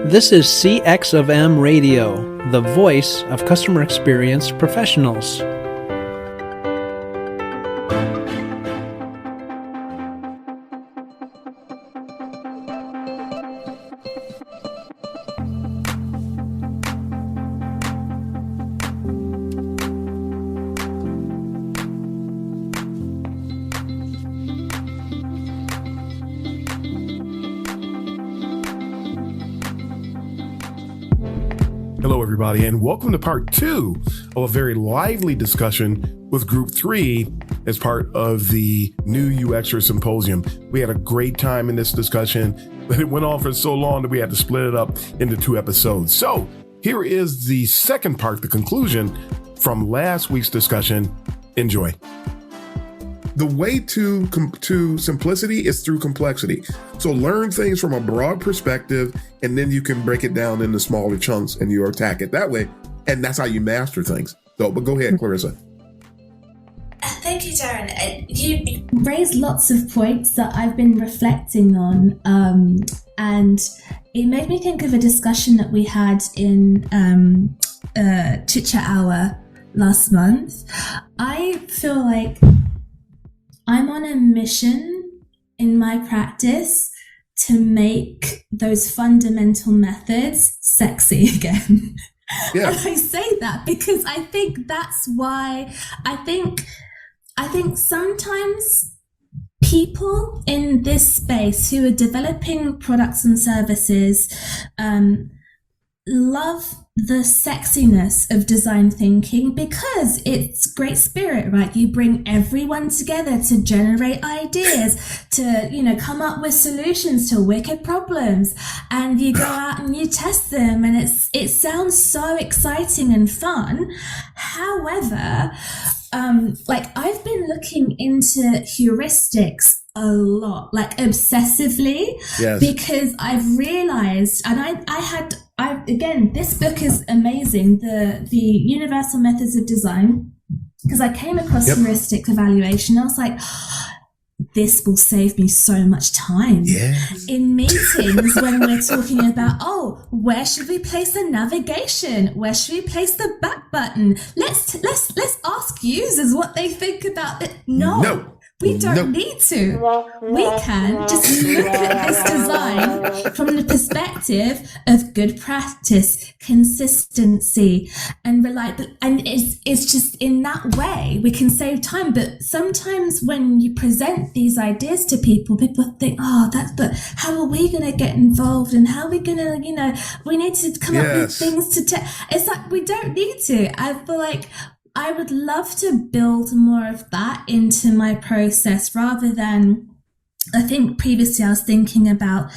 This is CX of M Radio, the voice of customer experience professionals. Hello, everybody, and welcome to part 2 of a very lively discussion with Group 3 as part of the new UXer Symposium. We had a great time in this discussion, but it went on for so long that we had to split it up into 2 episodes. So here is the second part, the conclusion from last week's discussion. Enjoy. The way to simplicity is through complexity. So learn things from a broad perspective, and then you can break it down into smaller chunks and you attack it that way. And that's how you master things. So, but go ahead, Clarissa. Thank you, Darren. You raised lots of points that I've been reflecting on, and it made me think of a discussion that we had in Chit Chat Hour last month. I feel like I'm on a mission in my practice to make those fundamental methods sexy again. Yeah. And I say that because I think that's why I think sometimes people in this space who are developing products and services love the sexiness of design thinking because it's great spirit, right? You bring everyone together to generate ideas, to, come up with solutions to wicked problems, and you go out and you test them, and it sounds so exciting and fun. However, I've been looking into heuristics a lot, like obsessively, yes, because I've realized, and again, this book is amazing, the Universal Methods of Design, because I came across heuristic evaluation. I was like, this will save me so much time in meetings when we're talking about, where should we place the navigation? Where should we place the back button? Let's ask users what they think about it. No. We don't need to. We can just look at this design from the perspective of good practice, consistency, and reliability. And it's just in that way we can save time. But sometimes when you present these ideas to people think, but how are we going to get involved? And how are we going to, we need to come up with things to it's like, we don't need to. I feel like I would love to build more of that into my process rather than, I think previously I was thinking about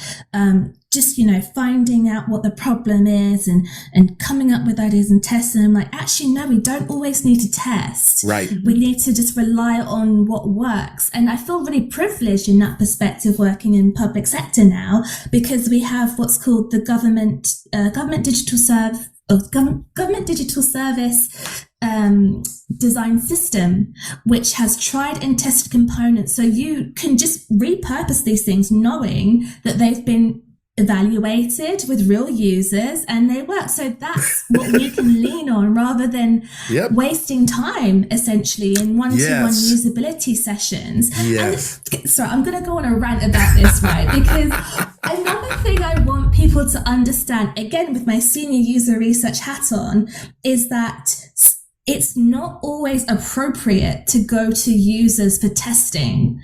just, finding out what the problem is and coming up with ideas and testing them. Like, actually, no, we don't always need to test. Right. We need to just rely on what works. And I feel really privileged in that perspective working in public sector now, because we have what's called the government digital service design system, which has tried and tested components. So you can just repurpose these things knowing that they've been evaluated with real users and they work. So that's what we can lean on rather than wasting time essentially in one-to-one usability sessions. Yes. Sorry, I'm going to go on a rant about this, right? Because another thing I want people to understand, again, with my senior user research hat on, is that it's not always appropriate to go to users for testing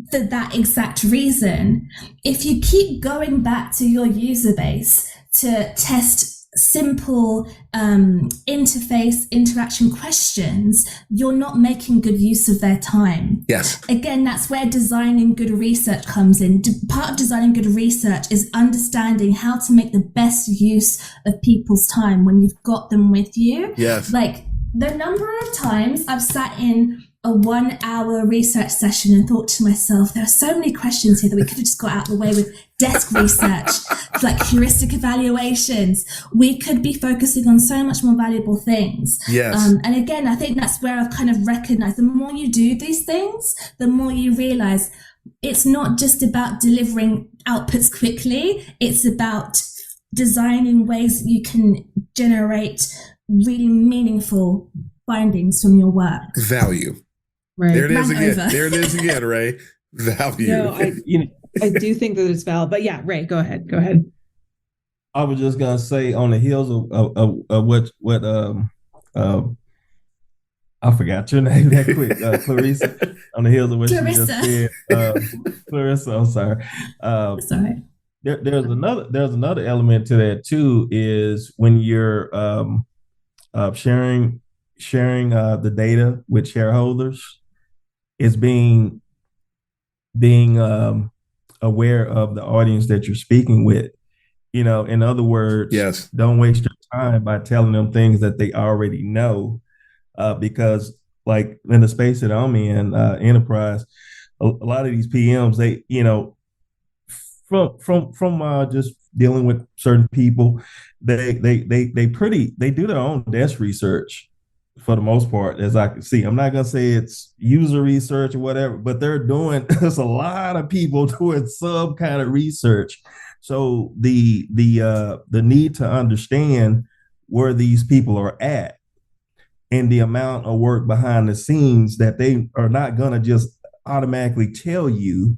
for that exact reason. If you keep going back to your user base to test simple interface interaction questions, you're not making good use of their time. Yes. Again, that's where designing good research comes in. Part of designing good research is understanding how to make the best use of people's time when you've got them with you. Yes. Like, the number of times I've sat in a 1-hour research session and thought to myself, there are so many questions here that we could have just got out of the way with desk research, like heuristic evaluations. We could be focusing on so much more valuable things. Yes. And again, I think that's where I've kind of recognized the more you do these things, the more you realize it's not just about delivering outputs quickly. It's about designing ways that you can generate really meaningful findings from your work. Value. Right. There it is again. Over. There it is again, Ray. Value. No, I do think that it's valid. But yeah, Ray, go ahead. I was just gonna say on the heels of what I forgot your name that quick, Clarissa. On the heels of what Clarissa. she just said, Clarissa. I'm sorry. Sorry. There's another element to that too. Is when you're sharing the data with shareholders, is being aware of the audience that you're speaking with. In other words, yes, don't waste your time by telling them things that they already know, because like in the space that I'm in, enterprise, a lot of these PMs, they, from just dealing with certain people, they do their own desk research for the most part, as I can see. I'm not gonna say it's user research or whatever, but there's a lot of people doing some kind of research. So the need to understand where these people are at and the amount of work behind the scenes that they are not gonna just automatically tell you.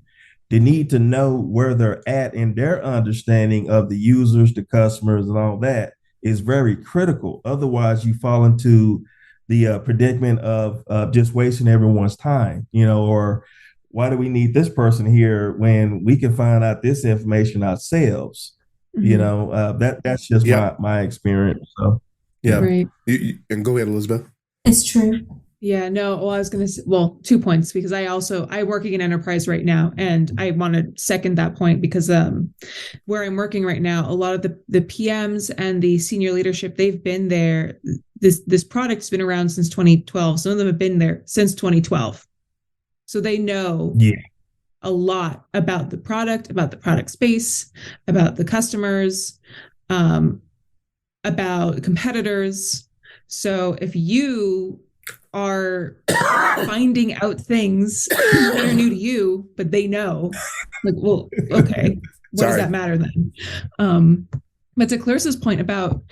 They need to know where they're at in their understanding of the users, the customers, and all that is very critical. Otherwise, you fall into the predicament of just wasting everyone's time, or why do we need this person here when we can find out this information ourselves? Mm-hmm. That's just my experience. So, yeah. Right. And go ahead, Elizabeth. It's true. Yeah, no, well, I was going to say, 2 points, because I'm working in enterprise right now, and I want to second that point because where I'm working right now, a lot of the PMs and the senior leadership, they've been there. This product's been around since 2012. Some of them have been there since 2012. So they know a lot about the product space, about the customers, about competitors. So if you are finding out things that are new to you, but they know, like, well, okay, what does that matter then? But to Clarissa's point about,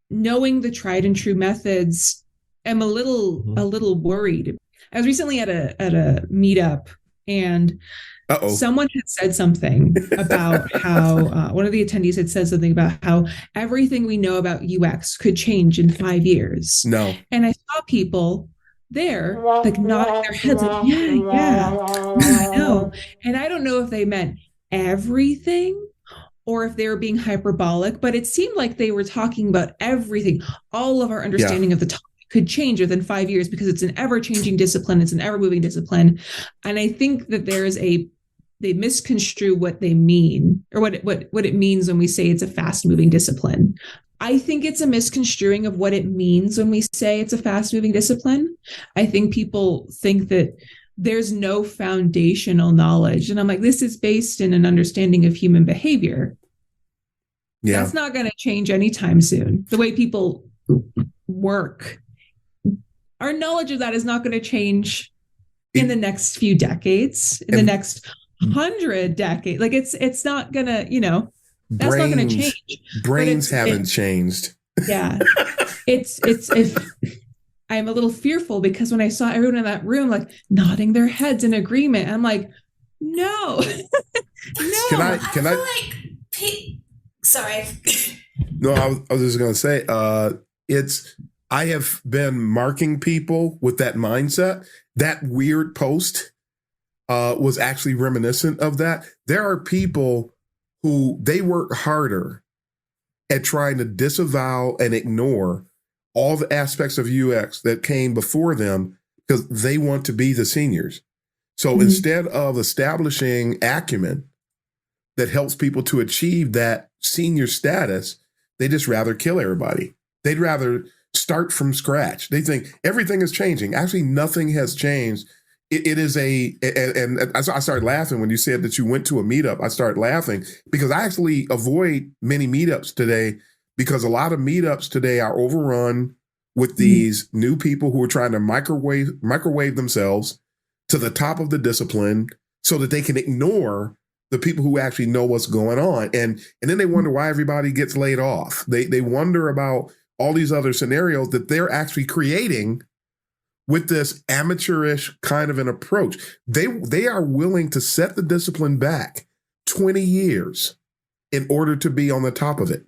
knowing the tried and true methods, I'm a little worried. I was recently at a meetup, and someone had said something about how one of the attendees had said something about how everything we know about UX could change in 5 years. No. And I saw people there like nodding their heads like, yeah, I know. And I don't know if they meant everything or if they were being hyperbolic, but it seemed like they were talking about everything. All of our understanding of the topic could change within 5 years because it's an ever-changing discipline. It's an ever-moving discipline. And I think that they misconstrue what they mean, or what it means when we say it's a fast-moving discipline. I think it's a misconstruing of what it means when we say it's a fast-moving discipline. I think people think that there's no foundational knowledge. And I'm like, this is based in an understanding of human behavior. Yeah. That's not going to change anytime soon. The way people work, our knowledge of that is not going to change in the next few decades, in the next 100 decades. Like it's not going to, that's not going to change. Brains haven't changed. Yeah. It's if I'm a little fearful because when I saw everyone in that room, like nodding their heads in agreement, I'm like, no, no. Can I Sorry. No, I was just going to say, I have been marking people with that mindset. That weird post was actually reminiscent of that. There are people who they work harder at trying to disavow and ignore all the aspects of UX that came before them because they want to be the seniors. So instead of establishing acumen that helps people to achieve that senior status, they just rather kill everybody. They'd rather start from scratch. They think everything is changing. Actually, nothing has changed. It is and I started laughing when you said that you went to a meetup. I started laughing because I actually avoid many meetups today because a lot of meetups today are overrun with these new people who are trying to microwave themselves to the top of the discipline so that they can ignore the people who actually know what's going on. And then they wonder why everybody gets laid off. They wonder about all these other scenarios that they're actually creating with this amateurish kind of an approach. They are willing to set the discipline back 20 years in order to be on the top of it.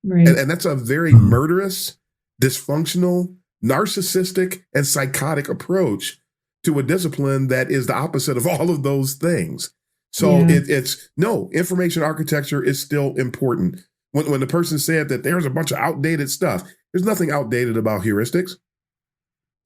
Right. And that's a very murderous, dysfunctional, narcissistic, and psychotic approach to a discipline that is the opposite of all of those things. So it's no, information architecture is still important. When the person said that there's a bunch of outdated stuff, there's nothing outdated about heuristics.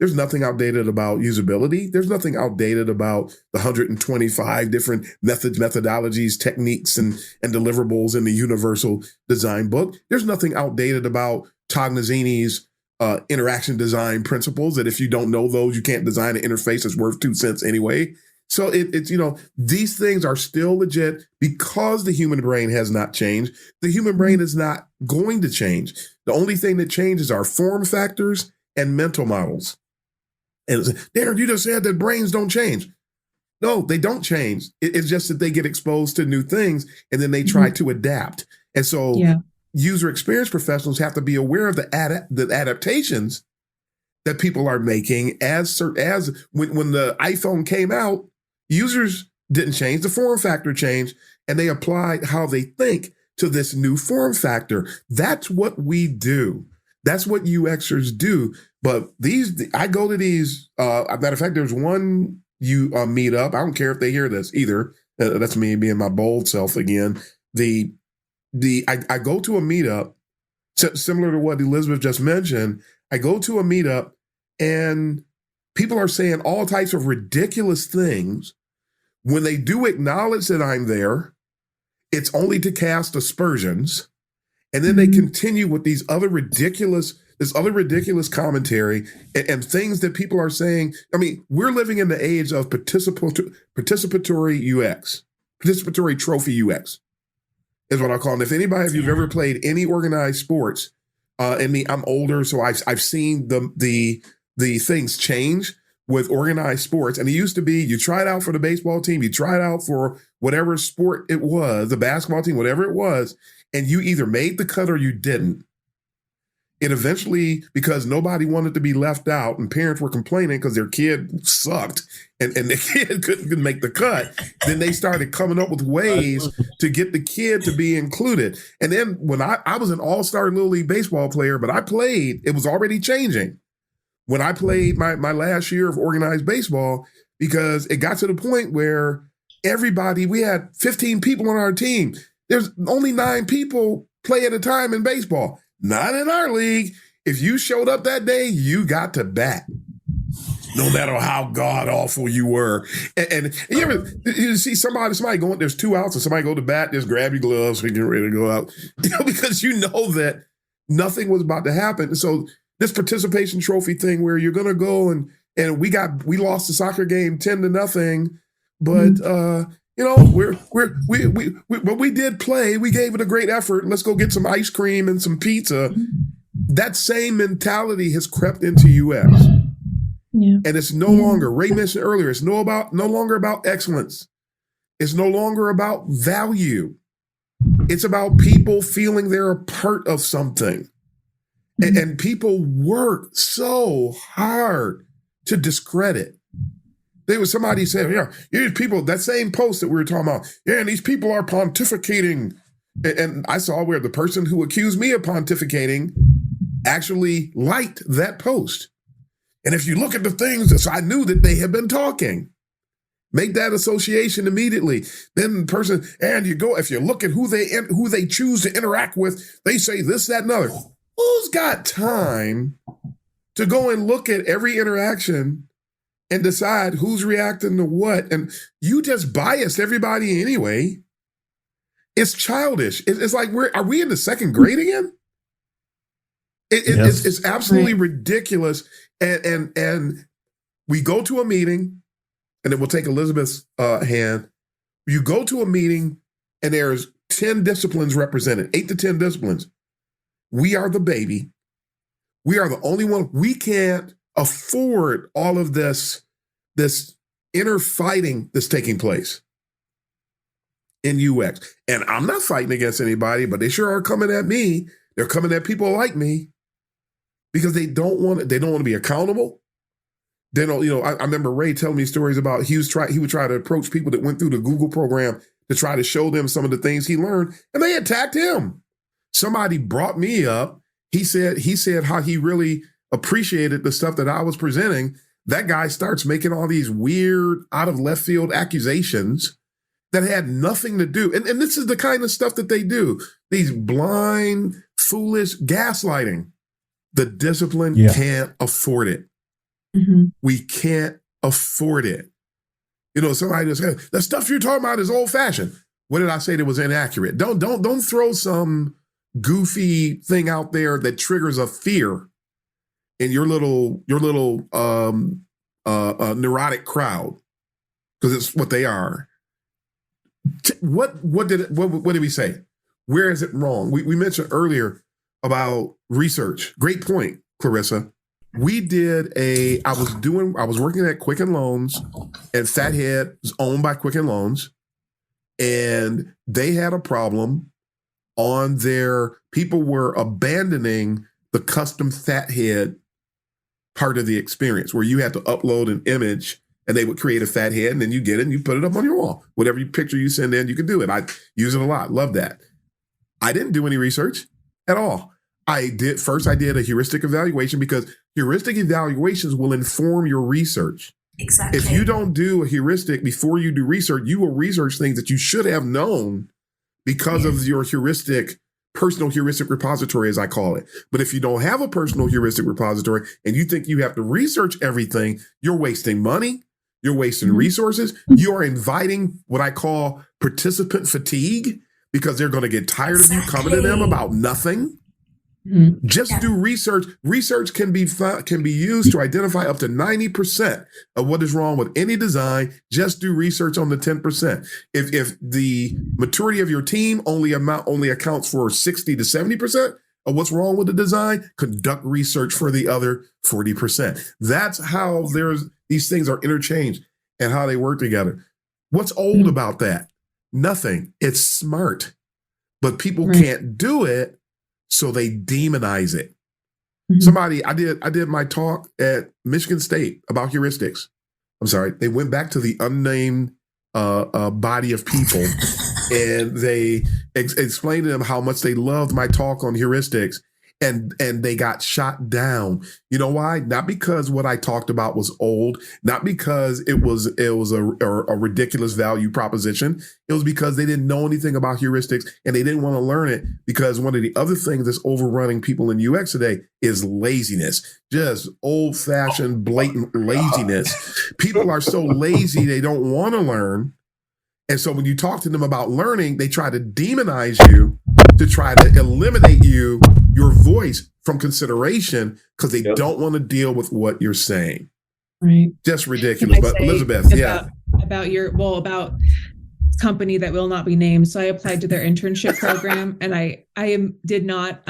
There's nothing outdated about usability. There's nothing outdated about the 125 different methodologies, techniques, and deliverables in the Universal Design Book. There's nothing outdated about Tognazzini's interaction design principles, that if you don't know those, you can't design an interface that's worth 2 cents anyway. So it's, these things are still legit because the human brain has not changed. The human brain is not going to change. The only thing that changes are form factors and mental models. And Darren, you just said that brains don't change. No, they don't change. It's just that they get exposed to new things and then they try to adapt. And so user experience professionals have to be aware of the adaptations that people are making as when the iPhone came out, users didn't change, the form factor changed, and they applied how they think to this new form factor. That's what we do. That's what UXers do. But I go to these, matter of fact, there's one meetup. I don't care if they hear this either. That's me being my bold self again. I go to a meetup, similar to what Elizabeth just mentioned. I go to a meetup and people are saying all types of ridiculous things. When they do acknowledge that I'm there, it's only to cast aspersions. And then they continue with this other ridiculous commentary and things that people are saying. I mean, we're living in the age of participatory UX, participatory trophy UX is what I call it. If you've ever played any organized sports, I'm older, so I've seen the things change with organized sports. And it used to be you tried out for the baseball team, you tried out for whatever sport it was, the basketball team, whatever it was, and you either made the cut or you didn't. It eventually, because nobody wanted to be left out and parents were complaining because their kid sucked and the kid couldn't make the cut, then they started coming up with ways to get the kid to be included. And then when I was an all-star Little League baseball player, but I played, it was already changing. When I played my last year of organized baseball, because it got to the point where we had 15 people on our team. There's only 9 people play at a time in baseball. Not in our league. If you showed up that day, you got to bat, no matter how god awful you were. And you see somebody going, there's 2 outs, and somebody go to bat, just grab your gloves and get ready to go out, because you know that nothing was about to happen. So this participation trophy thing, where you're gonna go and we lost the soccer game 10-0, but we did play. We gave it a great effort. Let's go get some ice cream and some pizza. That same mentality has crept into UX. Yeah. And it's no longer, Ray mentioned earlier, it's no longer about excellence. It's no longer about value. It's about people feeling they're a part of something. And people work so hard to discredit. There was somebody said, these people, that same post that we were talking about, and these people are pontificating. And I saw where the person who accused me of pontificating actually liked that post. And if you look at the things, I knew that they had been talking. Make that association immediately. Then the person, and if you look at who they choose to interact with, they say this, that, and other. Who's got time to go and look at every interaction and decide who's reacting to what? And you just biased everybody anyway. It's childish. It's like, are we in the 2nd grade again? Yes. It's absolutely ridiculous. And we go to a meeting, and then we'll take Elizabeth's hand. You go to a meeting, and there's 10 disciplines represented, 8 to 10 disciplines. We are the baby. We are the only one. We can't afford all of this inner fighting that's taking place. in UX. And I'm not fighting against anybody, but they sure are coming at me. They're coming at people like me because they don't want to be accountable. They don't, I remember Ray telling me stories about he would try to approach people that went through the Google program to try to show them some of the things he learned, and they attacked him. Somebody brought me up. He said how he really appreciated the stuff that I was presenting. That guy starts making all these weird, out of left field accusations that had nothing to do. And this is the kind of stuff that they do. These blind, foolish gaslighting. The discipline can't afford it. Mm-hmm. We can't afford it. Somebody just said, the stuff you're talking about is old fashioned. What did I say that was inaccurate? Don't throw some goofy thing out there that triggers a fear in your little neurotic crowd, because it's what they are. What did we say? Where is it wrong? We mentioned earlier about research. Great point, Clarissa. I was working at Quicken Loans, and Fathead is owned by Quicken Loans, and they had a problem on people were abandoning the custom Fathead part of the experience where you had to upload an image and they would create a Fathead, and then you get it and you put it up on your wall. Whatever picture you send in, you can do it. I use it a lot. Love that. I didn't do any research at all. I did a heuristic evaluation because heuristic evaluations will inform your research. Exactly. If you don't do a heuristic before you do research, you will research things that you should have known because of your personal heuristic repository, as I call it. But if you don't have a personal heuristic repository and you think you have to research everything, you're wasting money, you're wasting resources, you are inviting what I call participant fatigue because they're going to get tired of you coming to them about nothing. Mm-hmm. Just do research. Research can be used to identify up to 90% of what is wrong with any design. Just do research on the 10%. If the maturity of your team only accounts for 60 to 70% of what's wrong with the design, conduct research for the other 40%. That's how these things are interchanged and how they work together. What's old about that? Nothing. It's smart, but people can't do it. So they demonize it. Mm-hmm. I did my talk at Michigan State about heuristics. I'm sorry. They went back to the unnamed body of people and they explained to them how much they loved my talk on heuristics, and they got shot down. You know why? Not because what I talked about was old, not because it was a ridiculous value proposition. It was because they didn't know anything about heuristics and they didn't want to learn it, because one of the other things that's overrunning people in UX today is laziness. Just old-fashioned, blatant laziness. People are so lazy they don't want to learn. And so when you talk to them about learning, they try to demonize you to try to eliminate your voice from consideration because they don't want to deal with what you're saying. Right. Just ridiculous. But Elizabeth, about company that will not be named. So I applied to their internship program, and I did not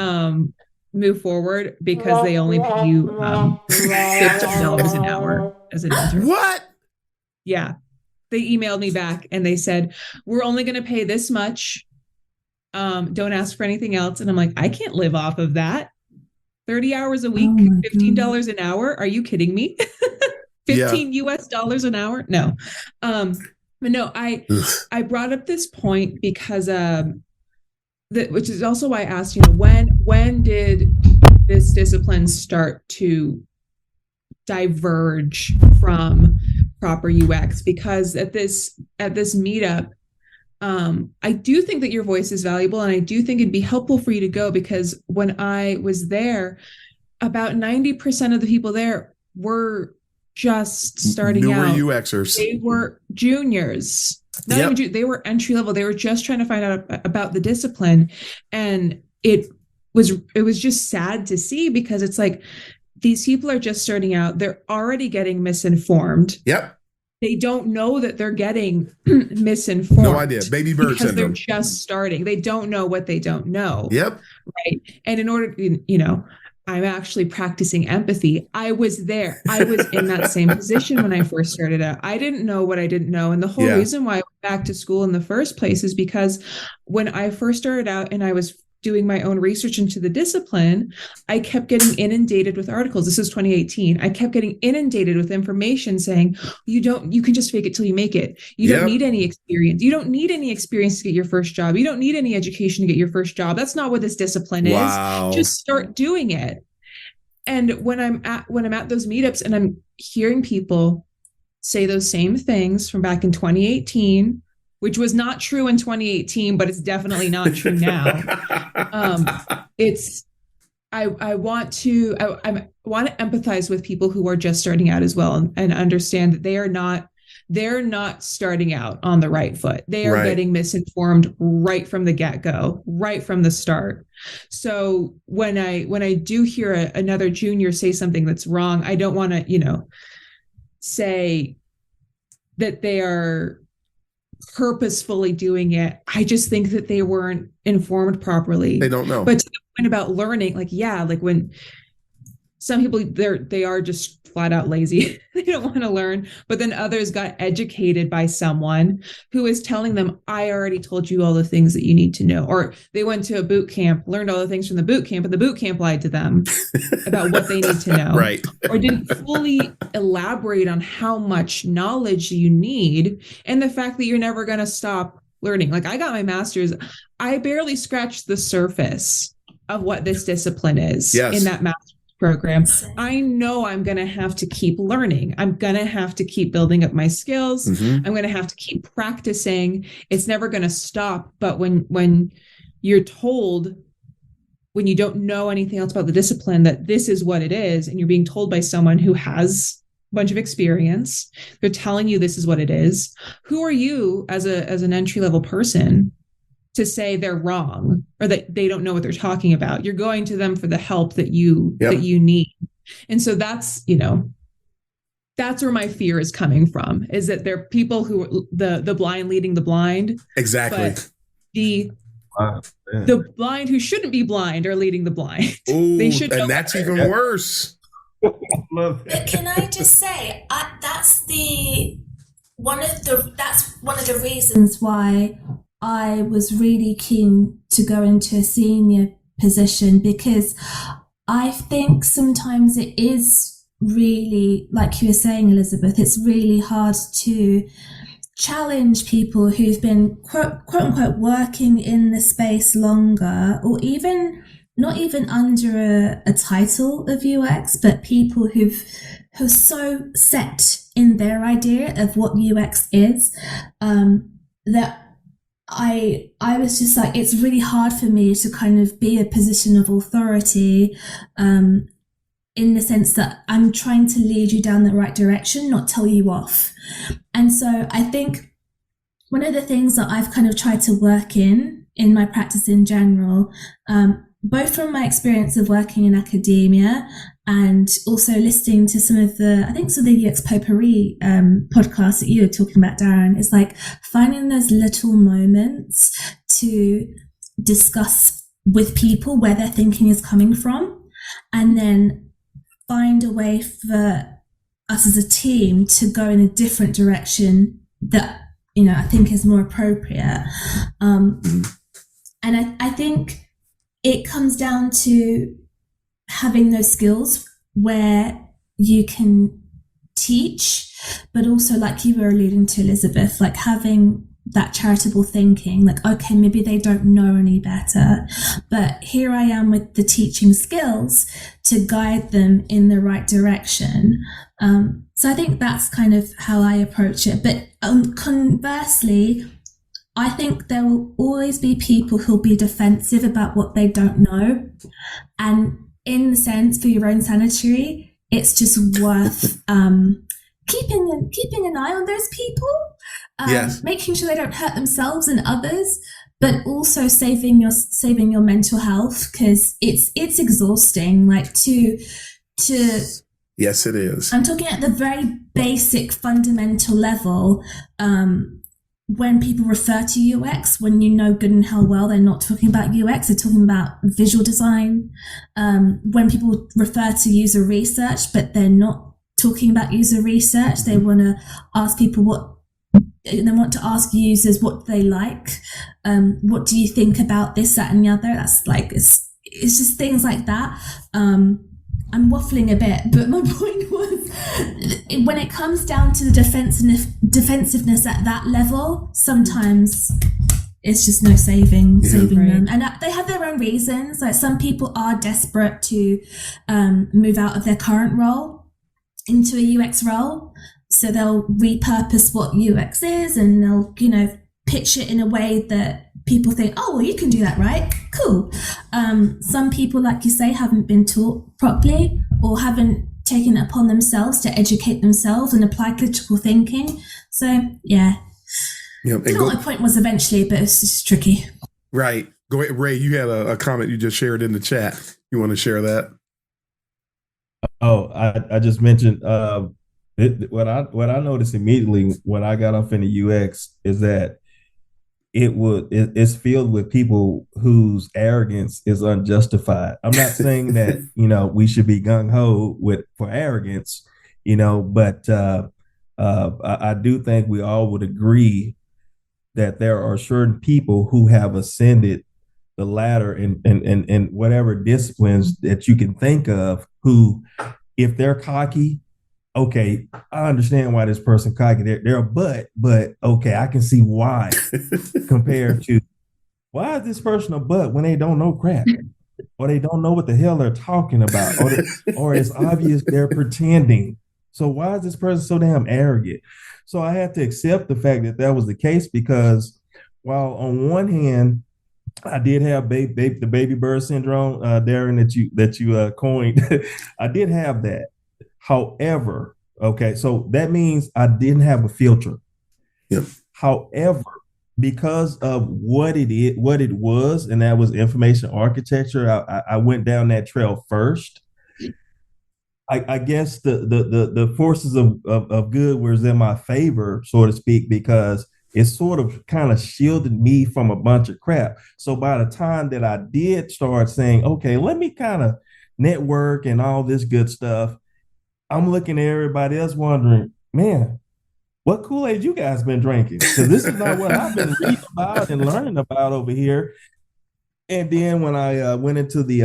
move forward because they only pay you $50 an hour as an intern. What? Yeah. They emailed me back and they said, we're only going to pay this much. Don't ask for anything else. And I'm like, I can't live off of that. 30 hours a week, $15 an hour. Are you kidding me? $15 an hour? No. But no, I brought up this point because which is also why I asked, when did this discipline start to diverge from proper UX? Because at this meetup, I do think that your voice is valuable, and I do think it'd be helpful for you to go, because when I was there, about 90% of the people there were just starting out. Newer UXers. They were juniors. They were entry level. They were just trying to find out about the discipline, and it was just sad to see, because it's like, these people are just starting out. They're already getting misinformed. Yep. They don't know that they're getting misinformed. No idea. Baby bird because syndrome. They're just starting. They don't know what they don't know. Yep. Right. And in order, I'm actually practicing empathy. I was there. I was in that same position when I first started out. I didn't know what I didn't know. And the whole reason why I went back to school in the first place is because when I first started out and I was doing my own research into the discipline, I kept getting inundated with articles. This is 2018. I kept getting inundated with information saying, you can just fake it till you make it. You don't need any experience. You don't need any experience to get your first job. You don't need any education to get your first job. That's not what this discipline is. Just start doing it. And when I'm at those meetups and I'm hearing people say those same things from back in 2018, which was not true in 2018, but it's definitely not true now. I want to empathize with people who are just starting out as well, and understand that they're not starting out on the right foot. They are getting misinformed right from the get-go, right from the start. So when I do hear another junior say something that's wrong, I don't want to, say that they are purposefully doing it. I just think that they weren't informed properly. They don't know. But to the point about learning, when some people they are just flat out lazy. They don't want to learn. But then others got educated by someone who is telling them, I already told you all the things that you need to know. Or they went to a boot camp, learned all the things from the boot camp, and the boot camp lied to them about what they need to know. Right. Or didn't fully elaborate on how much knowledge you need, and the fact that you're never going to stop learning. Like, I got my master's. I barely scratched the surface of what this discipline is in that master's program. I know I'm going to have to keep learning. I'm going to have to keep building up my skills. I'm going to have to keep practicing. It's never going to stop. But when you're told, when you don't know anything else about the discipline, that this is what it is, and you're being told by someone who has a bunch of experience, they're telling you this is what it is. Who are you as an entry-level person to say they're wrong or that they don't know what they're talking about? You're going to them for the help that you need. And so that's where my fear is coming from, is that there are people who the blind leading the blind. Exactly. But the blind who shouldn't be blind are leading the blind. Ooh, they should, and that's even worse. But can I just say, that's one of the reasons why I was really keen to go into a senior position, because I think sometimes it is really, like you were saying, Elizabeth, it's really hard to challenge people who've been quote unquote working in the space longer, or even not even under a title of UX, but people who've so set in their idea of what UX is, that I was just like, it's really hard for me to kind of be a position of authority, in the sense that I'm trying to lead you down the right direction, not tell you off. And so I think one of the things that I've kind of tried to work in my practice in general, both from my experience of working in academia and also listening to some of the UX Potpourri podcasts that you were talking about, Darren, is like finding those little moments to discuss with people where their thinking is coming from, and then find a way for us as a team to go in a different direction that, I think is more appropriate. And I think it comes down to having those skills where you can teach, but also, like you were alluding to, Elizabeth, like having that charitable thinking, like, okay, maybe they don't know any better, but here I am with the teaching skills to guide them in the right direction. So I think that's kind of how I approach it. But conversely, I think there will always be people who'll be defensive about what they don't know. And in the sense, for your own sanity, it's just worth keeping an eye on those people, making sure they don't hurt themselves and others, but also saving your mental health, because it's exhausting. Like to yes, it is. I'm talking at the very basic fundamental level. when people refer to UX, when you know good and hell well they're not talking about UX, they're talking about visual design. When people refer to user research, but they're not talking about user research, they want to ask people they want to ask users what they like. What do you think about this, that, and the other? That's like, it's just things like that. I'm waffling a bit, but my point was, when it comes down to the defensiveness at that level, sometimes it's just no saving them. And they have their own reasons. Like, some people are desperate to move out of their current role into a UX role. So they'll repurpose what UX is, and they'll, pitch it in a way that people think, oh, well, you can do that, right? Cool. Some people, like you say, haven't been taught properly or haven't taken it upon themselves to educate themselves and apply critical thinking. So, yeah. I don't know what my point was eventually, but it's just tricky. Right. Go ahead, Ray. You had a comment you just shared in the chat. You want to share that? Oh, I just mentioned what I noticed immediately when I got off in the UX is that it's filled with people whose arrogance is unjustified. I'm not saying that we should be gung ho for arrogance, but I do think we all would agree that there are certain people who have ascended the ladder in whatever disciplines that you can think of, who, if they're cocky, okay, I understand why this person cocky. They're a but okay, I can see why. Compared to, why is this person a butt when they don't know crap, or they don't know what the hell they're talking about, or it's obvious they're pretending. So why is this person so damn arrogant? So I had to accept the fact that was the case, because while on one hand I did have the baby bird syndrome, Darren, that you coined, I did have that. However, okay, so that means I didn't have a filter. Yep. However, because of what it was, and that was information architecture, I went down that trail first. I guess the forces of good was in my favor, so to speak, because it sort of kind of shielded me from a bunch of crap. So by the time that I did start saying, okay, let me kind of network and all this good stuff, I'm looking at everybody else wondering, man, what Kool-Aid you guys been drinking? Because this is not what I've been reading about and learning about over here. And then when I went into the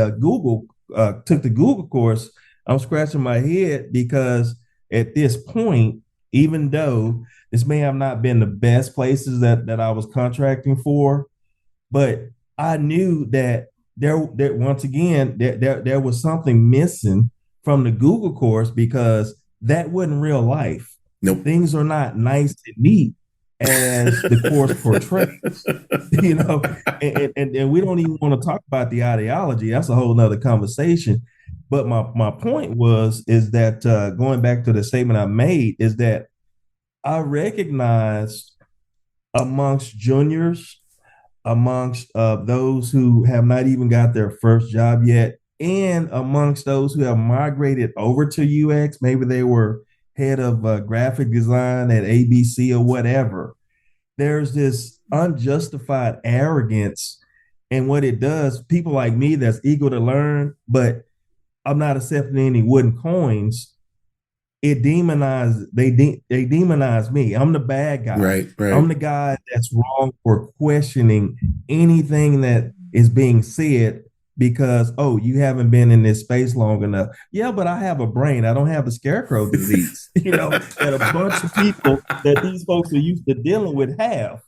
took the Google course, I'm scratching my head, because at this point, even though this may have not been the best places that I was contracting for, but I knew that there once again, there was something missing from the Google course, because that wasn't real life. Nope. Things are not nice and neat as the course portrays, and we don't even want to talk about the ideology. That's a whole nother conversation. But my point is that going back to the statement I made, is that I recognized amongst juniors, amongst those who have not even got their first job yet, and amongst those who have migrated over to UX, maybe they were head of graphic design at ABC or whatever, there's this unjustified arrogance. And what it does, people like me that's eager to learn, but I'm not accepting any wooden coins, they demonize me. I'm the bad guy. Right. I'm the guy that's wrong for questioning anything that is being said, because, oh, you haven't been in this space long enough. Yeah, but I have a brain. I don't have the scarecrow disease, that a bunch of people that these folks are used to dealing with have,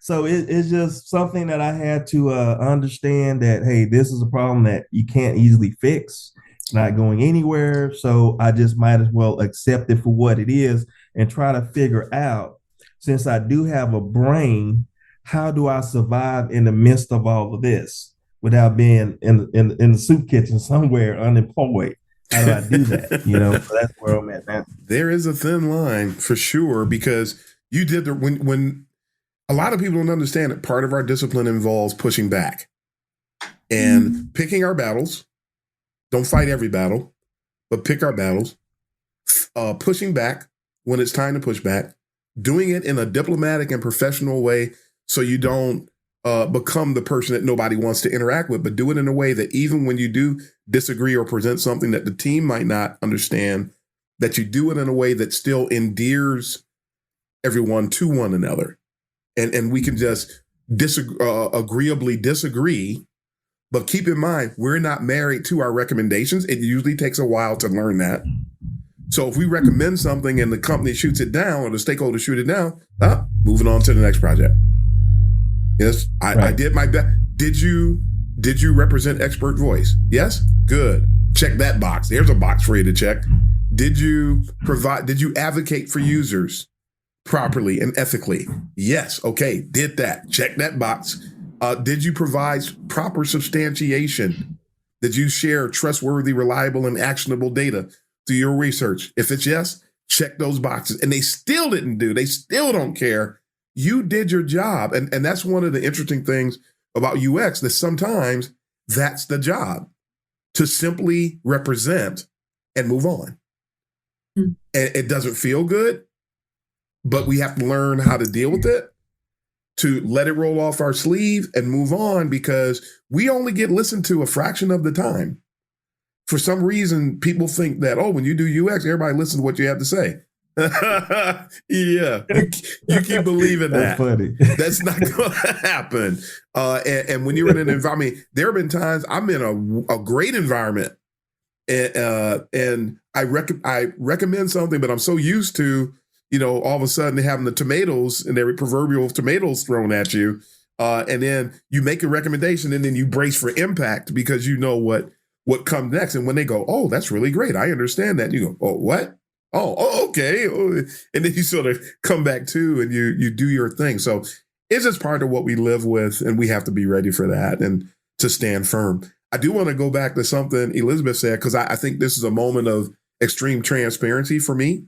So it's just something that I had to understand, that, hey, this is a problem that you can't easily fix. It's not going anywhere. So I just might as well accept it for what it is and try to figure out, since I do have a brain, how do I survive in the midst of all of this without being in the soup kitchen somewhere unemployed? How do I do that? So that's where I'm at now. There is a thin line for sure, because you did when a lot of people don't understand it. Part of our discipline involves pushing back and picking our battles. Don't fight every battle, but pick our battles, pushing back when it's time to push back, doing it in a diplomatic and professional way so you don't become the person that nobody wants to interact with, but do it in a way that even when you do disagree or present something that the team might not understand, that you do it in a way that still endears everyone to one another. And we can just agreeably disagree, but keep in mind, we're not married to our recommendations. It usually takes a while to learn that. So if we recommend something and the company shoots it down or the stakeholders shoot it down, moving on to the next project. Yes, I did my best. Did you represent expert voice? Yes? Good. Check that box. There's a box for you to check. Did you advocate for users properly and ethically? Yes. Okay. Did that. Check that box. Did you provide proper substantiation? Did you share trustworthy, reliable, and actionable data through your research? If it's yes, check those boxes. And they still don't care. You did your job. And that's one of the interesting things about UX, that sometimes that's the job, to simply represent and move on. And it doesn't feel good, but we have to learn how to deal with it, to let it roll off our sleeve and move on, because we only get listened to a fraction of the time. For some reason, people think that, when you do UX, everybody listens to what you have to say. Yeah, you keep believing that. That's funny. That's not going to happen. And when you're in an environment, there have been times I'm in a great environment, and I recommend something, but I'm so used to, all of a sudden having the tomatoes and their proverbial tomatoes thrown at you, and then you make a recommendation and then you brace for impact because you know what comes next. And when they go, "Oh, that's really great, I understand that," you go, "Oh, what? Oh, okay." And then you sort of come back to and you do your thing. So it's just part of what we live with, and we have to be ready for that and to stand firm. I do want to go back to something Elizabeth said, because I think this is a moment of extreme transparency for me.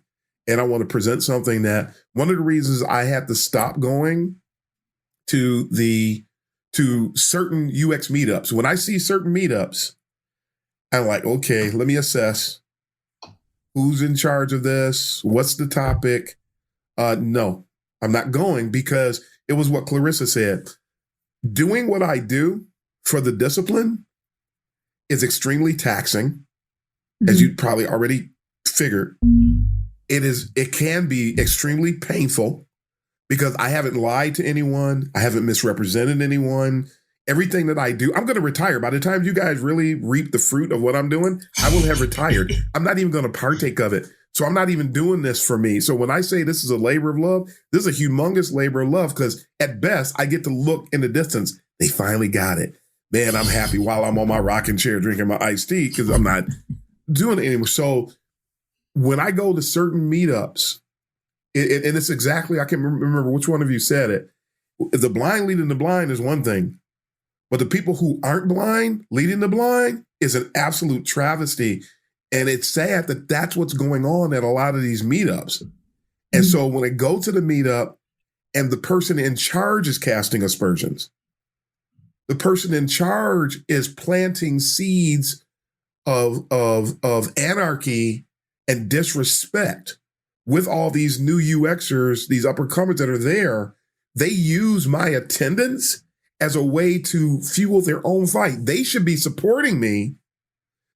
And I want to present something that one of the reasons I had to stop going to certain UX meetups. When I see certain meetups, I'm like, okay, let me assess who's in charge of this. What's the topic? No, I'm not going, because it was what Clarissa said. Doing what I do for the discipline is extremely taxing, as you probably already figured. It can be extremely painful, because I haven't lied to anyone. I haven't misrepresented anyone. Everything that I do, I'm going to retire. By the time you guys really reap the fruit of what I'm doing, I will have retired. I'm not even going to partake of it. So I'm not even doing this for me. So when I say this is a labor of love, this is a humongous labor of love, because at best I get to look in the distance. They finally got it. Man, I'm happy while I'm on my rocking chair drinking my iced tea, because I'm not doing it anymore. So when I go to certain meetups, and it's exactly, I can't remember which one of you said it. The blind leading the blind is one thing, but the people who aren't blind leading the blind is an absolute travesty. And it's sad that that's what's going on at a lot of these meetups. And so when I go to the meetup and the person in charge is casting aspersions, the person in charge is planting seeds of anarchy and disrespect with all these new UXers, these uppercomers that are there, they use my attendance as a way to fuel their own fight. They should be supporting me,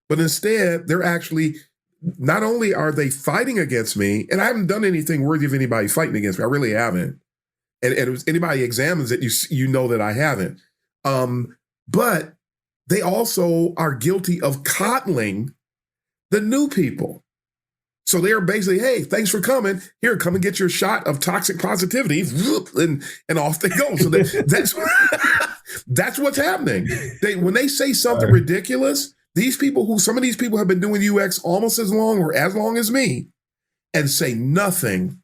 but instead they're actually, not only are they fighting against me, and I haven't done anything worthy of anybody fighting against me. I really haven't. And if anybody examines it, you know that I haven't. But they also are guilty of coddling the new people. So they're basically, hey, thanks for coming. Here, come and get your shot of toxic positivity, and off they go. So that's what's happening. When they say something ridiculous, some of these people have been doing UX almost as long or as long as me, and say nothing,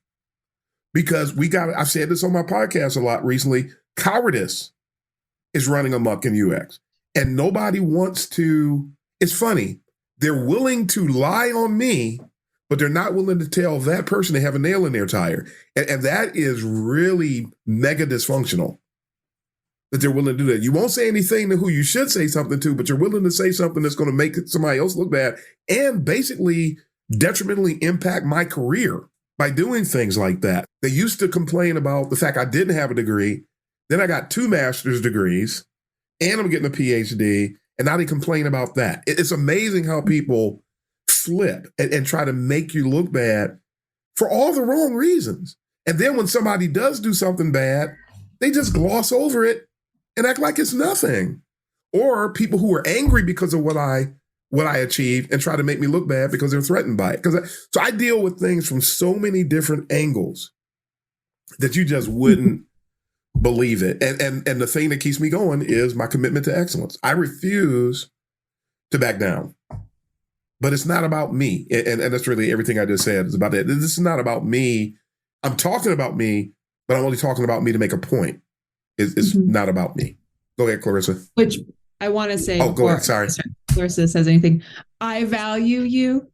because I've said this on my podcast a lot recently, cowardice is running amok in UX, and nobody wants to. It's funny. They're willing to lie on me, but they're not willing to tell that person they have a nail in their tire. And that is really mega dysfunctional, that they're willing to do that. You won't say anything to who you should say something to, but you're willing to say something that's going to make somebody else look bad and basically detrimentally impact my career. by doing things like that. They used to complain about the fact I didn't have a degree. Then I got 2 master's degrees and I'm getting a PhD. And now they complain about that. It's amazing how people flip and try to make you look bad for all the wrong reasons. And then when somebody does do something bad, they just gloss over it and act like it's nothing. Or people who are angry because of what I achieved and try to make me look bad because they're threatened by it. So I deal with things from so many different angles that you just wouldn't believe it. And the thing that keeps me going is my commitment to excellence. I refuse to back down. But it's not about me. And that's really everything I just said is about that. This is not about me. I'm talking about me, but I'm only talking about me to make a point. It's not about me. Go ahead, Clarissa. Which I want to say. Oh, go ahead. Sorry. Clarissa says anything. I value you.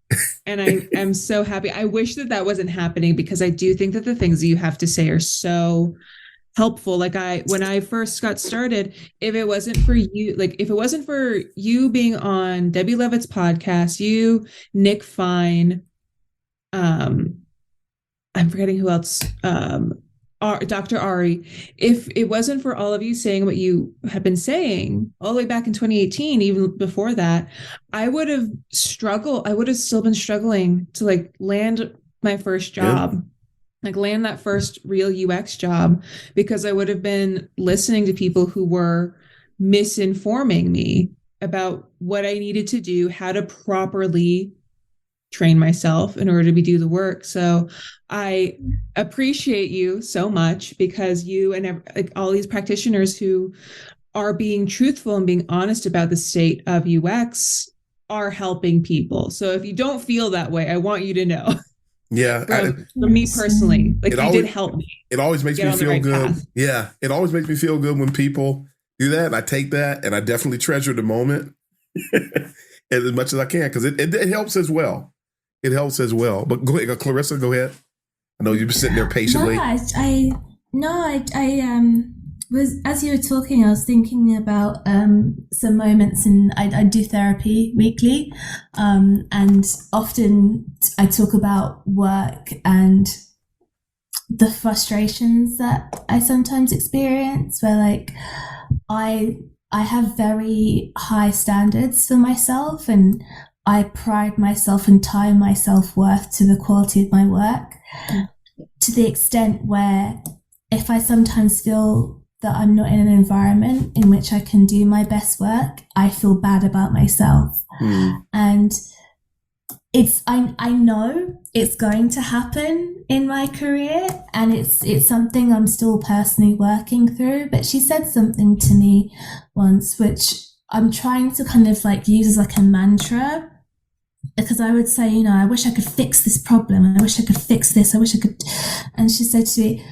And I am so happy. I wish that wasn't happening, because I do think that the things that you have to say are so helpful. Like when I first got started, if it wasn't for you being on Debbie Levitt's podcast, you, Nick Fine, I'm forgetting who else, Dr. Ari, if it wasn't for all of you saying what you have been saying all the way back in 2018, even before that, I would have struggled. I would have still been struggling to land my first job. Land that first real UX job, because I would have been listening to people who were misinforming me about what I needed to do, how to properly train myself in order to do the work. So I appreciate you so much, because you and all these practitioners who are being truthful and being honest about the state of UX are helping people. So if you don't feel that way, I want you to know. Yeah. For me personally, you did help me. It always makes me feel good. Path. Yeah. It always makes me feel good when people do that. And I take that and I definitely treasure the moment as much as I can, because it helps as well. It helps as well. But go ahead, Clarissa, go ahead. I know you've been sitting there patiently. I was, as you were talking, I was thinking about some moments, and I do therapy weekly, and often I talk about work and the frustrations that I sometimes experience, where I have very high standards for myself, and I pride myself and tie my self-worth to the quality of my work, to the extent where if I sometimes feel that I'm not in an environment in which I can do my best work, I feel bad about myself. And I know it's going to happen in my career, and it's something I'm still personally working through. But she said something to me once, which I'm trying to kind of use as a mantra, because I would say, I wish I could fix this problem. I wish I could fix this. I wish I could. And she said to me,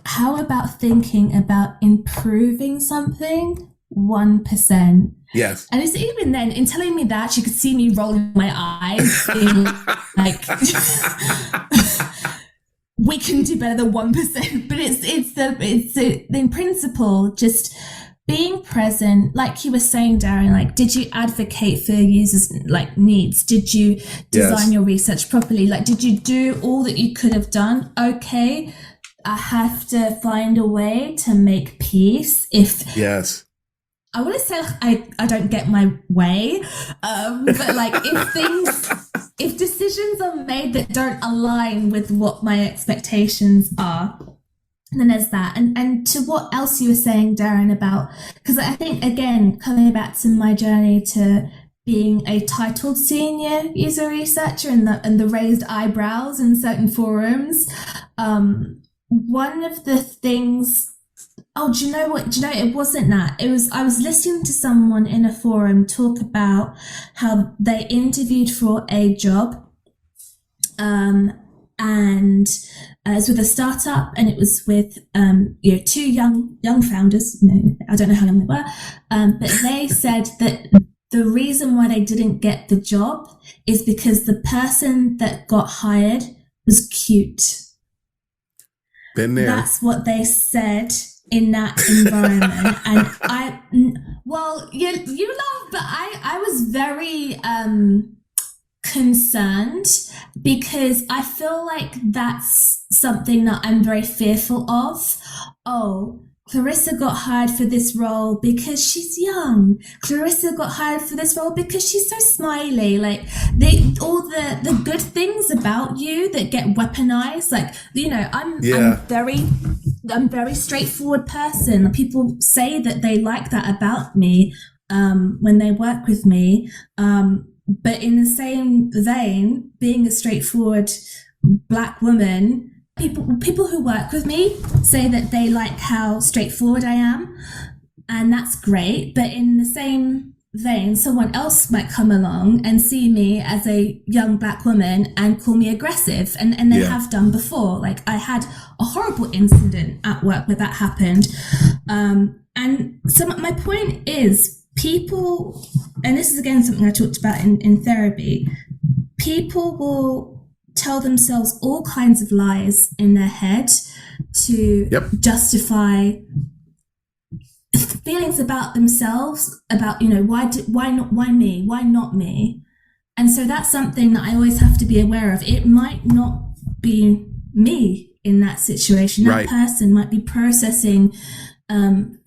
how about thinking about improving something 1%? Yes. And it's even then, in telling me that, she could see me rolling my eyes, being we can do better than 1%. But it's in principle, just being present, like you were saying, Darren. Did you advocate for users' needs? Did you design your research properly? Did you do all that you could have done? Okay. I have to find a way to make peace if I want to say I don't get my way, but if decisions are made that don't align with what my expectations are, then there's that. And to what else you were saying, Darren, about, because I think, again, coming back to my journey to being a titled senior user researcher and the raised eyebrows in certain forums, one of the things, do you know what? It wasn't that. I was listening to someone in a forum talk about how they interviewed for a job, and it was with a startup, and it was with 2 young founders. I don't know how long they were, but they said that the reason why they didn't get the job is because the person that got hired was cute. Been there. That's what they said in that environment. And you laugh, but I was very concerned because I feel like that's something that I'm very fearful of. Oh, Clarissa got hired for this role because she's young. Clarissa got hired for this role because she's so smiley. Like all the good things about you that get weaponized. Like, you know, I'm very straightforward person. People say that they like that about me when they work with me. But in the same vein, being a straightforward Black woman, people who work with me say that they like how straightforward I am, and that's great. But in the same vein, someone else might come along and see me as a young Black woman and call me aggressive, and they have done before. Like, I had a horrible incident at work where that happened. And so my point is, people, and this is again something I talked about in therapy, people will tell themselves all kinds of lies in their head to justify feelings about themselves, about, you know, why not me? And so that's something that I always have to be aware of. It might not be me in that situation. That person might be processing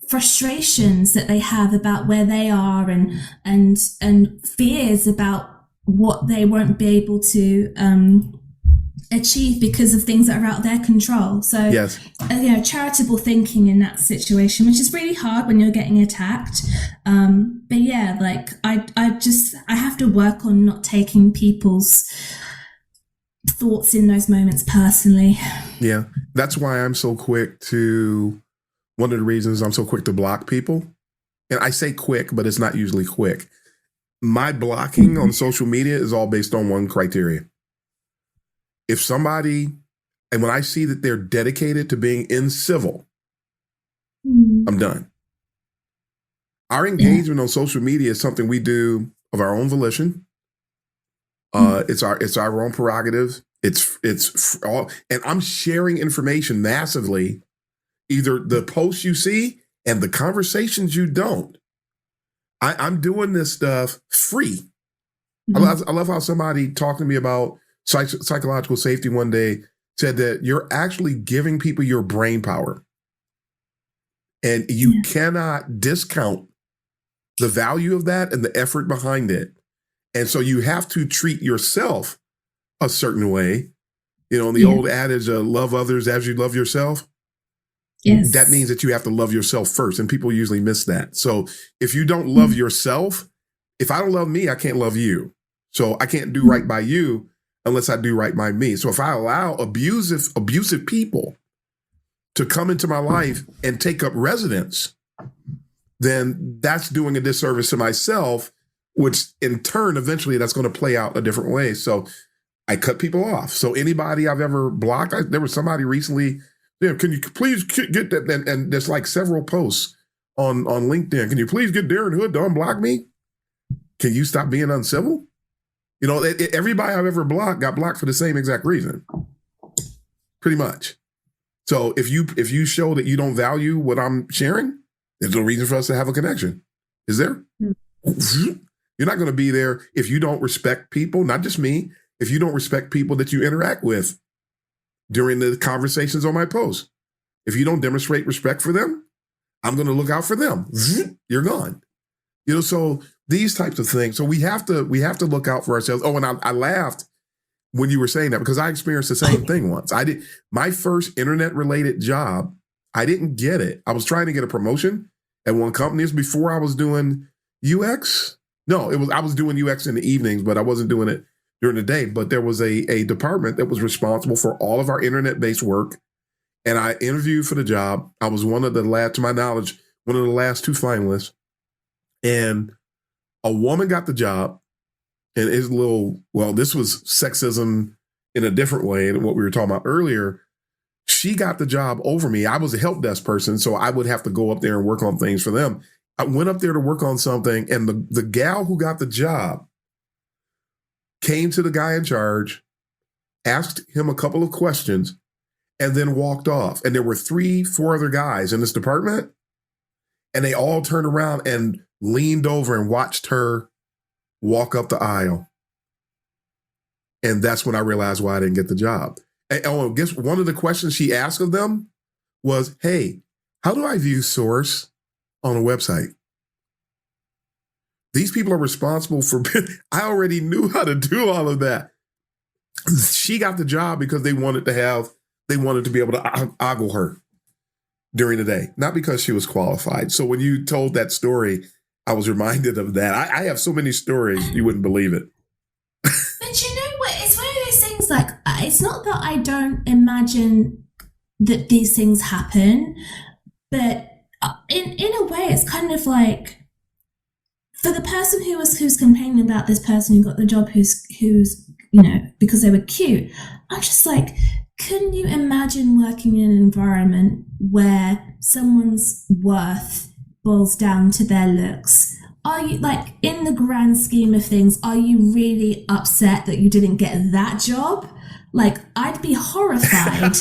frustrations that they have about where they are, and fears about what they won't be able to achieve because of things that are out of their control. So, you know, charitable thinking in that situation, which is really hard when you're getting attacked. But yeah, like I have to work on not taking people's thoughts in those moments personally. Yeah, that's why I'm so quick to. One of the reasons I'm so quick to block people, and I say quick, but it's not usually quick. My blocking on social media is all based on one criteria. If somebody, and when I see that they're dedicated to being incivil, I'm done. Our engagement on social media is something we do of our own volition. It's our own prerogative. It's all, and I'm sharing information massively, either the posts you see and the conversations you don't. I'm doing this stuff free. I love how somebody talked to me about psychological safety one day, said that you're actually giving people your brain power. And you cannot discount the value of that and the effort behind it. And so you have to treat yourself a certain way. You know, the old adage, love others as you love yourself. Yes. That means that you have to love yourself first. And people usually miss that. So if you don't love yourself, if I don't love me, I can't love you. So I can't do right by you unless I do right by me. So if I allow abusive people to come into my life and take up residence, then that's doing a disservice to myself, which in turn, eventually that's going to play out a different way. So I cut people off. So anybody I've ever blocked, there was somebody recently, can you please get that? And there's like several posts on LinkedIn. Can you please get Darren Hood to unblock me? Can you stop being uncivil? You know, everybody I've ever blocked got blocked for the same exact reason, pretty much. So if you show that you don't value what I'm sharing, there's no reason for us to have a connection. Is there? You're not going to be there if you don't respect people, not just me, if you don't respect people that you interact with during the conversations on my post. If you don't demonstrate respect for them, I'm going to look out for them. You're gone. You know, so these types of things. So we have to look out for ourselves. Oh, and I laughed when you were saying that because I experienced the same thing once. My first internet related job, I didn't get it. I was trying to get a promotion at one company. It was before I was doing UX. No, I was doing UX in the evenings, but I wasn't doing it during the day. But there was a department that was responsible for all of our internet-based work. And I interviewed for the job. I was one of the last, to my knowledge, one of the last two finalists. And a woman got the job. And it's this was sexism in a different way than what we were talking about earlier. She got the job over me. I was a help desk person, so I would have to go up there and work on things for them. I went up there to work on something, and the gal who got the job came to the guy in charge, asked him a couple of questions, and then walked off. And there were 3-4 other guys in this department, and they all turned around and leaned over and watched her walk up the aisle. And that's when I realized why I didn't get the job. And I guess one of the questions she asked of them was, hey, how do I view source on a website? These people are responsible for, I already knew how to do all of that. She got the job because they wanted to be able to ogle her during the day, not because she was qualified. So when you told that story, I was reminded of that. I have so many stories, you wouldn't believe it. But you know what? It's one of those things, like, it's not that I don't imagine that these things happen, but in a way, it's kind of like, for the person who's complaining about this person who got the job, who's because they were cute, I'm just like, couldn't you imagine working in an environment where someone's worth boils down to their looks? Are you, like, in the grand scheme of things, are you really upset that you didn't get that job? Like, I'd be horrified.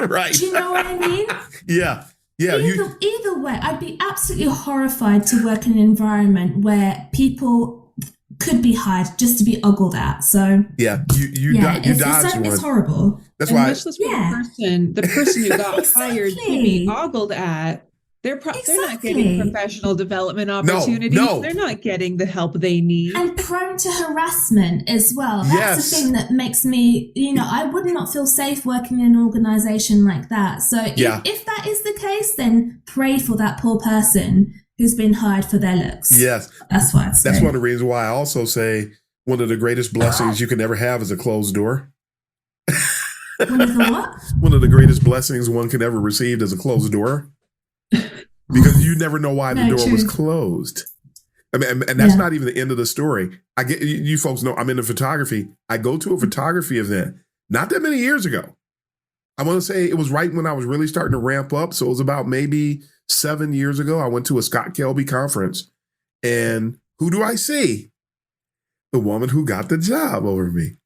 Right. Do you know what I mean? Yeah. Yeah. Either way, I'd be absolutely horrified to work in an environment where people could be hired just to be ogled at. So yeah, you dodged one. It's horrible. That's and why. Much less the person who got hired to be ogled at. They're not getting professional development opportunities. No. They're not getting the help they need. And prone to harassment as well. That's the thing that makes me, I would not feel safe working in an organization like that. So if that is the case, then pray for that poor person who's been hired for their looks. Yes. That's what I'd say. That's one of the reasons why I also say one of the greatest blessings you can ever have is a closed door. One of the what? One of the greatest blessings one can ever receive is a closed door. Because you never know why the door was closed. I mean, and that's not even the end of the story. I get, you folks know I'm into photography. I go to a photography event not that many years ago. I want to say it was right when I was really starting to ramp up. So it was about maybe 7 years ago. I went to a Scott Kelby conference, and who do I see? The woman who got the job over me.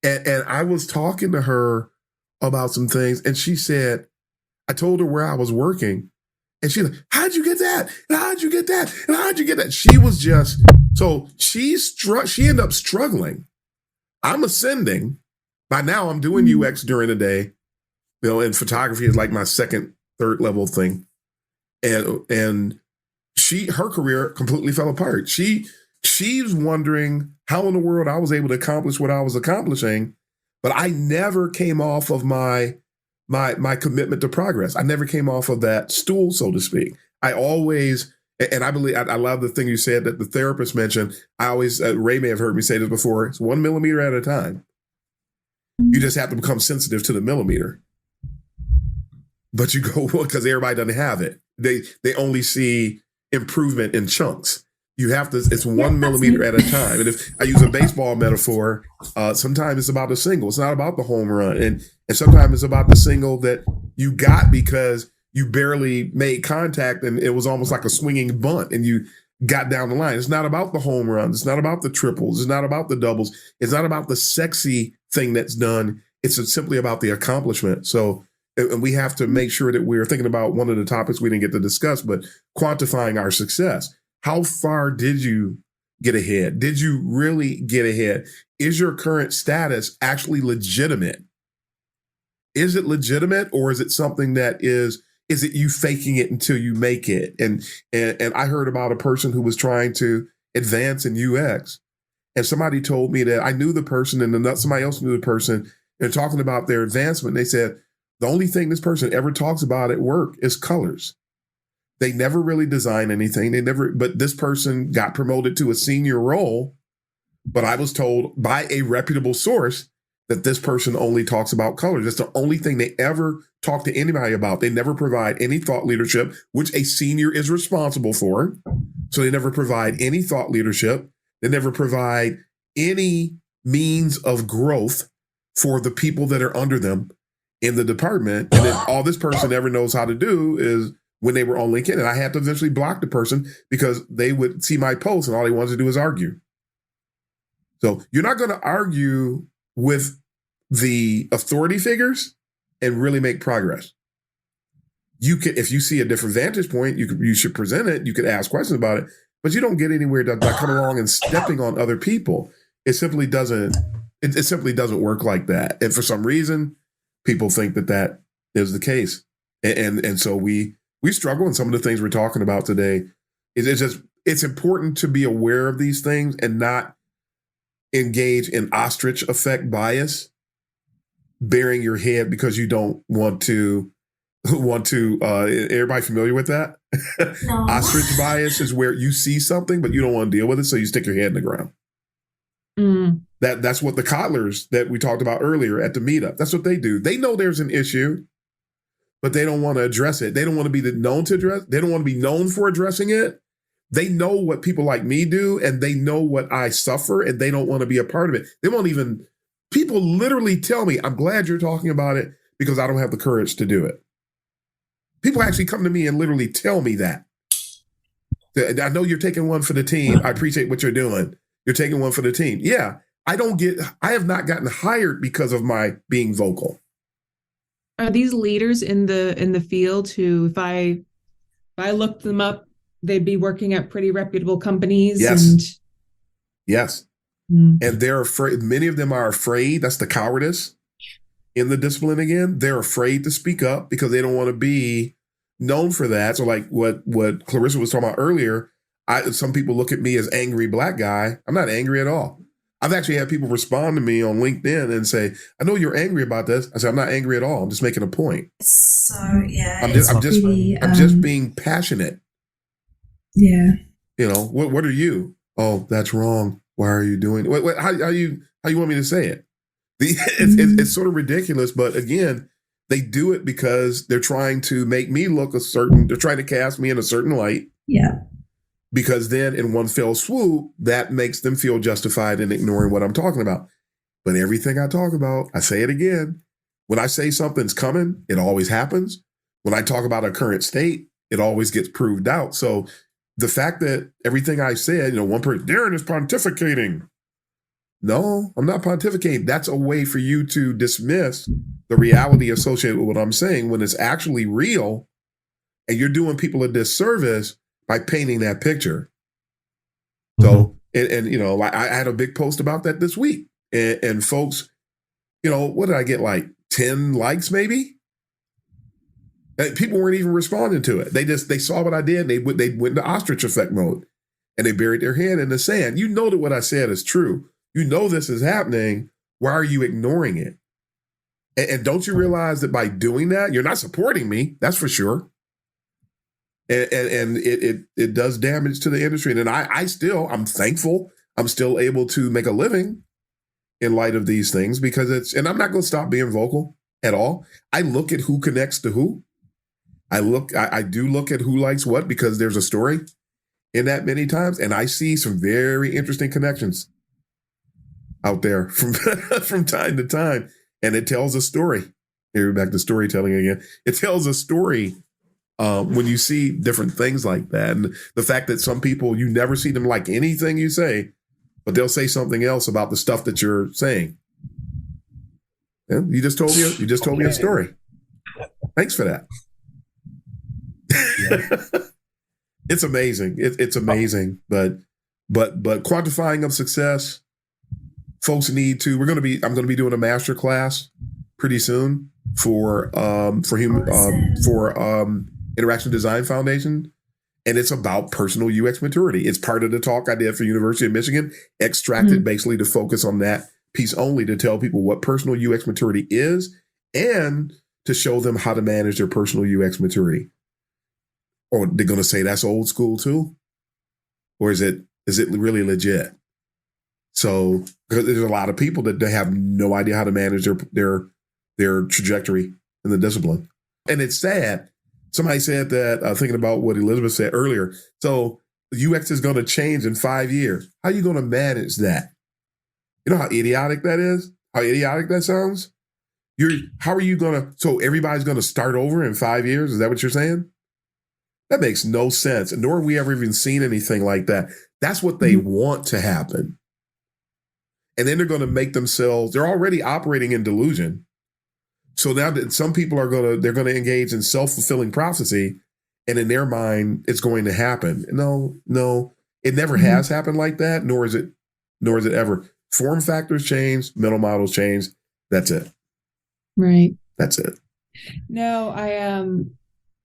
And I was talking to her about some things, and she said, I told her where I was working, and she's like, how'd you get that? And how'd you get that? And how'd you get that? She was just, so she ended up struggling. I'm ascending. By now I'm doing UX during the day, and photography is like my second, third level thing. And her career completely fell apart. She's wondering how in the world I was able to accomplish what I was accomplishing, but I never came off of my commitment to progress. I never came off of that stool, so to speak. I always, and I believe, I love the thing you said that the therapist mentioned. I always, Ray may have heard me say this before, it's 1 millimeter at a time. You just have to become sensitive to the millimeter. But you go, well, because everybody doesn't have it. They only see improvement in chunks. You have to, it's 1 millimeter at a time. And if I use a baseball metaphor, sometimes it's about the single. It's not about the home run. And sometimes it's about the single that you got because you barely made contact and it was almost like a swinging bunt and you got down the line. It's not about the home runs. It's not about the triples. It's not about the doubles. It's not about the sexy thing that's done. It's simply about the accomplishment. So, and we have to make sure that we're thinking about one of the topics we didn't get to discuss, but quantifying our success. How far did you get ahead? Did you really get ahead? Is your current status actually legitimate? Is it legitimate, or is it something that is it you faking it until you make it? And I heard about a person who was trying to advance in UX, and somebody told me that I knew the person and somebody else knew the person, and talking about their advancement. They said, the only thing this person ever talks about at work is colors. They never really design anything. But this person got promoted to a senior role. But I was told by a reputable source that this person only talks about colors. That's the only thing they ever talk to anybody about. They never provide any thought leadership, which a senior is responsible for. So they never provide any thought leadership. They never provide any means of growth for the people that are under them in the department. And then all this person ever knows how to do is when they were on LinkedIn, and I had to eventually block the person because they would see my post and all they wanted to do is argue. So you're not going to argue with the authority figures and really make progress. You could, if you see a different vantage point, you should present it. You could ask questions about it, but you don't get anywhere by coming along and stepping on other people. It simply doesn't. It simply doesn't work like that. And for some reason, people think that is the case. And so we struggle in some of the things we're talking about today. It's important to be aware of these things and not engage in ostrich effect bias, burying your head because you don't want to. Everybody familiar with that? No. Ostrich bias is where you see something but you don't want to deal with it, so you stick your head in the ground. That's what the coddlers that we talked about earlier at the meetup, that's what they do. They know there's an issue, but they don't want to address it. They don't want to be known to address. They don't want to be known for addressing it. They know what people like me do, and they know what I suffer, and they don't want to be a part of it. They won't even. People literally tell me, "I'm glad you're talking about it because I don't have the courage to do it." People actually come to me and literally tell me that. I know you're taking one for the team. I appreciate what you're doing. You're taking one for the team. Yeah, I have not gotten hired because of my being vocal. Are these leaders in the field who, if I looked them up, they'd be working at pretty reputable companies? Yes. Yes. And they're afraid. Many of them are afraid. That's the cowardice in the discipline again. They're afraid to speak up because they don't want to be known for that. So like what Clarissa was talking about earlier, some people look at me as angry Black guy. I'm not angry at all. I've actually had people respond to me on LinkedIn and say, "I know you're angry about this." I said, "I'm not angry at all. I'm just making a point." So yeah, I'm just being passionate. Yeah. You know, what are you? Oh, that's wrong. Why are you doing it? How you want me to say it? It's sort of ridiculous, but again, they do it because they're trying to make me look they're trying to cast me in a certain light. Yeah. Because then in one fell swoop, that makes them feel justified in ignoring what I'm talking about. But everything I talk about, I say it again. When I say something's coming, it always happens. When I talk about a current state, it always gets proved out. So the fact that everything I said, one person, Darren is pontificating. No, I'm not pontificating. That's a way for you to dismiss the reality associated with what I'm saying when it's actually real, and you're doing people a disservice by painting that picture. So, and I had a big post about that this week, and folks, what did I get, like 10 likes maybe? And people weren't even responding to it. They saw what I did. They went into ostrich effect mode, and they buried their head in the sand. You know that what I said is true. You know this is happening. Why are you ignoring it? And don't you realize that by doing that, you're not supporting me? That's for sure. And it does damage to the industry. And I'm thankful I'm still able to make a living in light of these things because and I'm not going to stop being vocal at all. I look at who connects to who. I do look at who likes what because there's a story in that many times. And I see some very interesting connections out there from time to time. And it tells a story. Here, back to storytelling again. It tells a story when you see different things like that. And the fact that some people, you never see them like anything you say, but they'll say something else about the stuff that you're saying. Yeah, you just told me a story. Thanks for that. Yeah. It's amazing. It's amazing. But quantifying of success, folks need to. I'm going to be doing a master class pretty soon for Interaction Design Foundation, and it's about personal UX maturity. It's part of the talk I did for University of Michigan, extracted basically to focus on that piece only, to tell people what personal UX maturity is and to show them how to manage their personal UX maturity. Or they're going to say that's old school too, or is it really legit? So because there's a lot of people that they have no idea how to manage their trajectory in the discipline, and it's sad. Somebody said that, thinking about what Elizabeth said earlier. So UX is going to change in 5 years. How are you going to manage that? You know how idiotic that is? How idiotic that sounds? How are you going to, so everybody's going to start over in 5 years? Is that what you're saying? That makes no sense. Nor have we ever even seen anything like that. That's what they want to happen. And then they're going to make themselves, they're already operating in delusion. So now that some people they're going to engage in self-fulfilling prophecy, and in their mind, it's going to happen. No, it never has happened like that, nor is it ever. Form factors change, mental models change. That's it. Right. That's it. No, I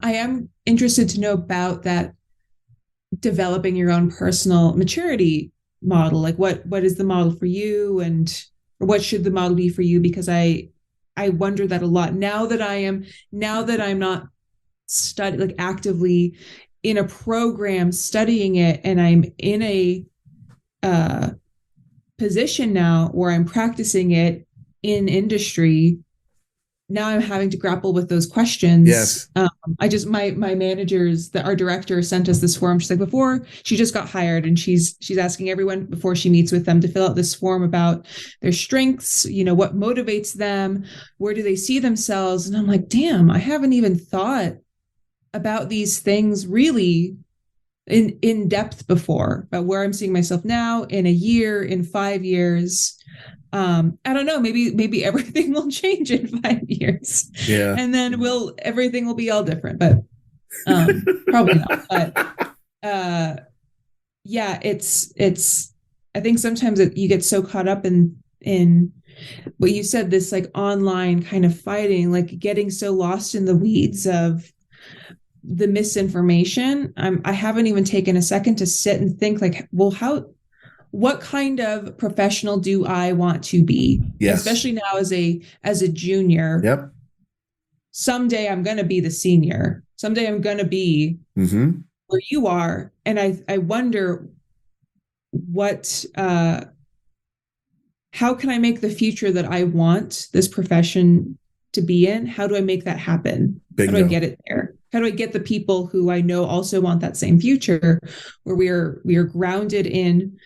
am interested to know about that, developing your own personal maturity model. Like what is the model for you, and or what should the model be for you? Because I wonder that a lot now that I'm not actively in a program studying it, and I'm in a position now where I'm practicing it in industry. Now I'm having to grapple with those questions. Yes. My managers, our director sent us this form. She's like, before she just got hired, and she's asking everyone before she meets with them to fill out this form about their strengths, what motivates them, where do they see themselves. And I'm like, damn, I haven't even thought about these things really in depth before, about where I'm seeing myself now, in a year, in 5 years. I don't know, maybe everything will change in 5 years. Yeah. And then everything will be all different, but probably not. But yeah, it's I think sometimes you get so caught up in what you said, this like online kind of fighting, like getting so lost in the weeds of the misinformation. I haven't even taken a second to sit and think like, well, what kind of professional do I want to be? Yes. Especially now as a junior. Yep. Someday I'm going to be the senior. Someday I'm going to be where you are. And I wonder what, how can I make the future that I want this profession to be in? How do I make that happen? Bingo. How do I get it there? How do I get the people who I know also want that same future, where we are grounded in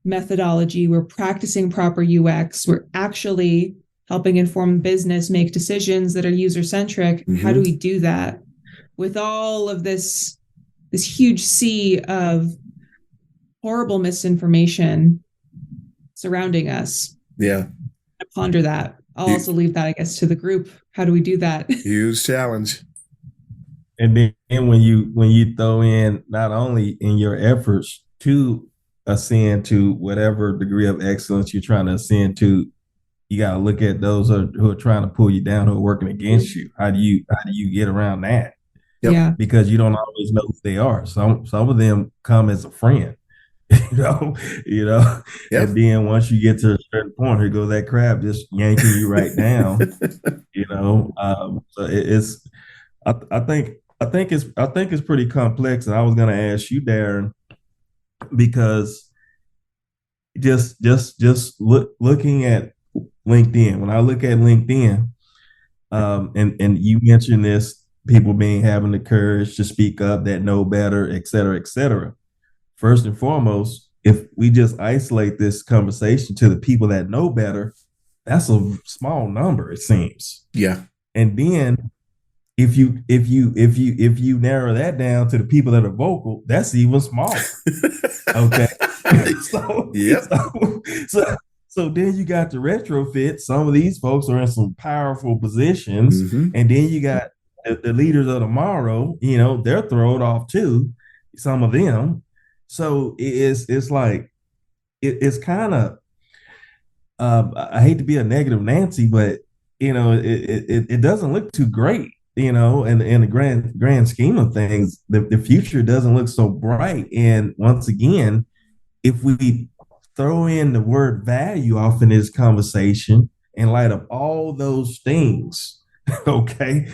methodology, we're practicing proper UX, we're actually helping informed business make decisions that are user-centric. How do we do that with all of this huge sea of horrible misinformation surrounding us? Yeah. I ponder that. I'll also leave that, I guess, to the group. How do we do that? Huge challenge. And then when you throw in not only in your efforts to ascend to whatever degree of excellence you're trying to ascend to, you got to look at those who are trying to pull you down, who are working against you. How do you get around that? Yep. Yeah. Because you don't always know who they are. Some of them come as a friend, you know. Yep. And then once you get to a certain point, here goes that crab just yanking you right down, you know. So it's, I think it's pretty complex. And I was going to ask you, Darren, because just looking at LinkedIn, when I look at LinkedIn, and you mentioned this, people having the courage to speak up, that know better, et cetera, et cetera. First and foremost, if we just isolate this conversation to the people that know better, that's a small number, it seems. Yeah. And then if you narrow that down to the people that are vocal, that's even smaller. Okay. So then you got the retrofit. Some of these folks are in some powerful positions, and then you got the leaders of tomorrow. They're thrown off too. Some of them. So it's like it's kind of. I hate to be a negative Nancy, but it doesn't look too great. In the grand scheme of things, the future doesn't look so bright. And once again, if we throw in the word value off in this conversation in light of all those things, okay,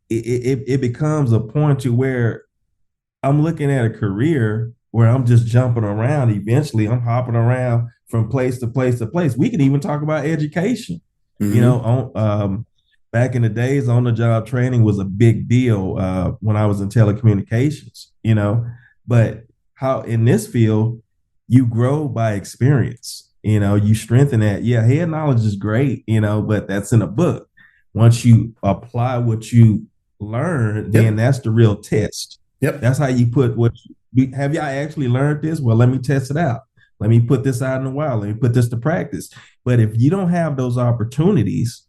it becomes a point to where I'm looking at a career where I'm just jumping around. Eventually, I'm hopping around from place to place to place. We can even talk about education. Back in the days, on-the-job training was a big deal when I was in telecommunications, but how in this field, you grow by experience, you strengthen that. Yeah, head knowledge is great, but that's in a book. Once you apply what you learn, then that's the real test. Yep. That's how you put have y'all actually learned this? Well, let me test it out. Let me put this out in the wild. Let me put this to practice. But if you don't have those opportunities,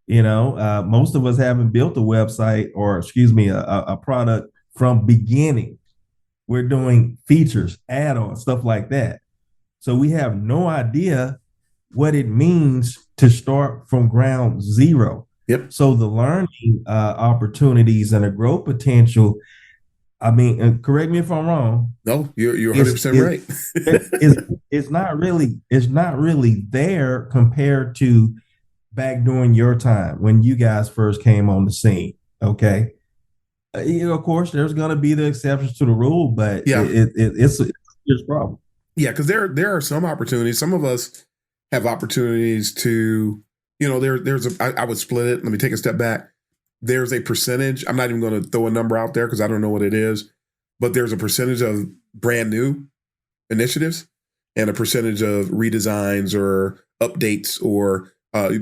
most of us haven't built a website or, a product from beginning. We're doing features, add-ons, stuff like that. So we have no idea what it means to start from ground zero. Yep. So the learning opportunities and the growth potential, I mean, and correct me if I'm wrong. No, you're 100% right. It's not really there compared to back during your time when you guys first came on the scene. Okay. Of course, there's going to be the exceptions to the rule, but it's a serious problem. Yeah, because there are some opportunities. Some of us have opportunities to, I would split it. Let me take a step back. There's a percentage. I'm not even going to throw a number out there because I don't know what it is, but there's a percentage of brand new initiatives and a percentage of redesigns or updates or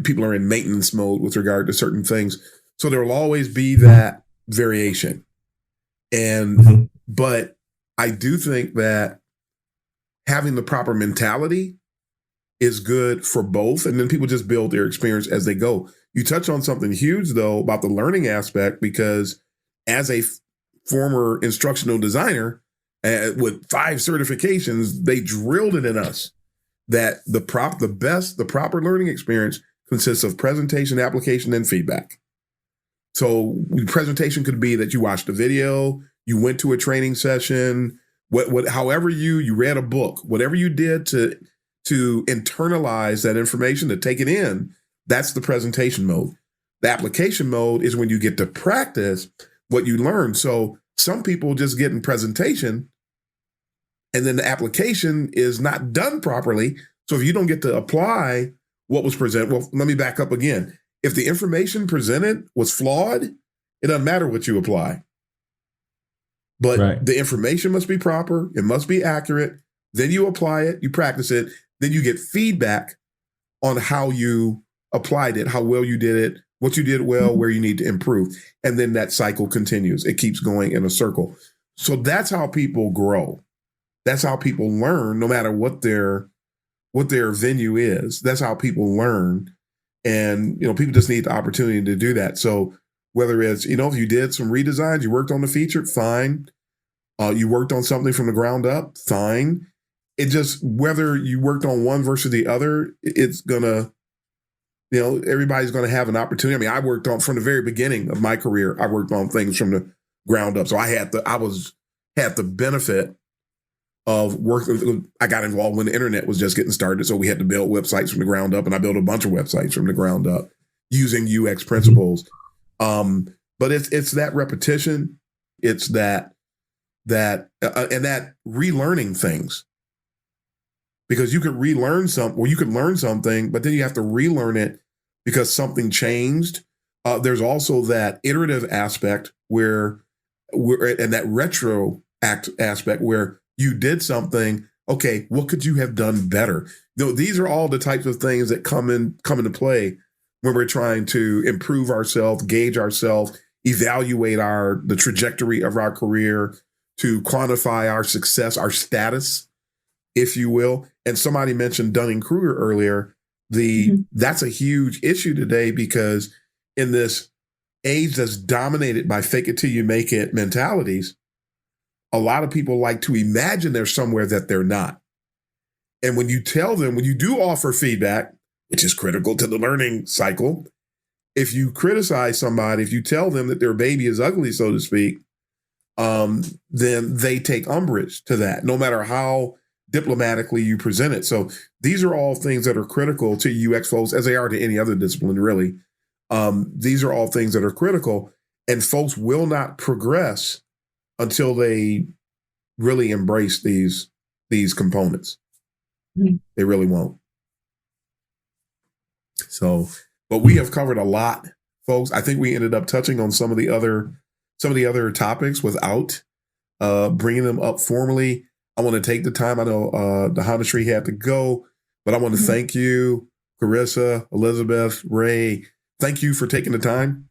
people are in maintenance mode with regard to certain things. So there will always be that variation. But I do think that having the proper mentality is good for both. And then people just build their experience as they go. You touch on something huge, though, about the learning aspect, because as a former instructional designer with 5 certifications, they drilled it in us that the proper learning experience consists of presentation, application, and feedback. So presentation could be that you watched a video, you went to a training session, however you read a book, whatever you did to internalize that information, to take it in, that's the presentation mode. The application mode is when you get to practice what you learn. So some people just get in presentation and then the application is not done properly. So if you don't get to apply what was presented, well, let me back up again. If the information presented was flawed, it doesn't matter what you apply. But the information must be proper. It must be accurate. Then you apply it, you practice it. Then you get feedback on how you applied it, how well you did it, what you did well, where you need to improve. And then that cycle continues. It keeps going in a circle. So that's how people grow. That's how people learn, no matter what their venue is. That's how people learn. And, people just need the opportunity to do that. So whether it's, if you did some redesigns, you worked on the feature, fine. You worked on something from the ground up, fine. It just, whether you worked on one versus the other, it's gonna, everybody's gonna have an opportunity. I mean, I worked on, from the very beginning of my career, I worked on things from the ground up. So I had the benefit of working. I got involved when the internet was just getting started. So we had to build websites from the ground up, and I built a bunch of websites from the ground up using UX principles. But it's that repetition. It's that relearning things. Because you could relearn something, or you could learn something, but then you have to relearn it because something changed. There's also that iterative aspect and that retro aspect where you did something. Okay, what could you have done better? These are all the types of things that come into play when we're trying to improve ourselves, gauge ourselves, evaluate the trajectory of our career, to quantify our success, our status, if you will. And somebody mentioned Dunning-Kruger earlier. That's a huge issue today, because in this age that's dominated by fake it till you make it mentalities, a lot of people like to imagine they're somewhere that they're not. And when you do offer feedback, which is critical to the learning cycle, if you criticize somebody, if you tell them that their baby is ugly, so to speak, then they take umbrage to that, no matter how diplomatically you present it. So these are all things that are critical to UX folks, as they are to any other discipline, really. These are all things that are critical, and folks will not progress until they really embrace these components. They really won't. So, but we have covered a lot, folks. I think we ended up touching on some of the other topics without bringing them up formally. I want to take the time. I know Dhanashree had to go, but I want to thank you, Clarissa, Elizabeth, Ray. Thank you for taking the time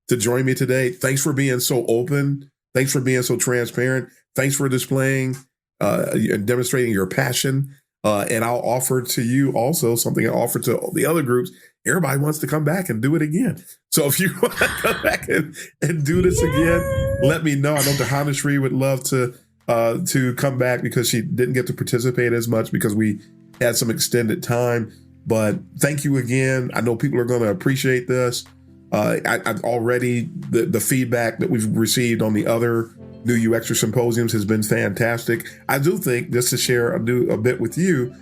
to join me today. Thanks for being so open. Thanks for being so transparent. Thanks for displaying and demonstrating your passion. And I'll offer to you also something I offer to the other groups. Everybody wants to come back and do it again. So if you want to come back and do this again, let me know. I know Dhanashree would love to to come back because she didn't get to participate as much because we had some extended time. But thank you again. I know people are going to appreciate this. I've already, the feedback that we've received on the other new UXer symposiums has been fantastic. I do think, just to share a bit with you,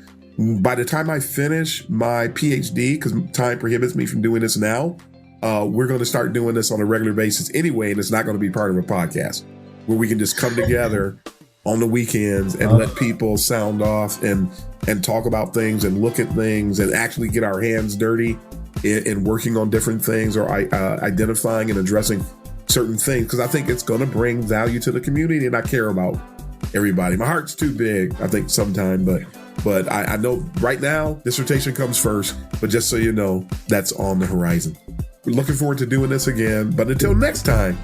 by the time I finish my PhD, because time prohibits me from doing this now, we're going to start doing this on a regular basis anyway, and it's not going to be part of a podcast where we can just come together on the weekends and let people sound off and talk about things and look at things and actually get our hands dirty in working on different things or identifying and addressing certain things, because I think it's going to bring value to the community, and I care about everybody. My heart's too big, I think, sometimes, but I know right now dissertation comes first, but just so you know, that's on the horizon. We're looking forward to doing this again, but until next time,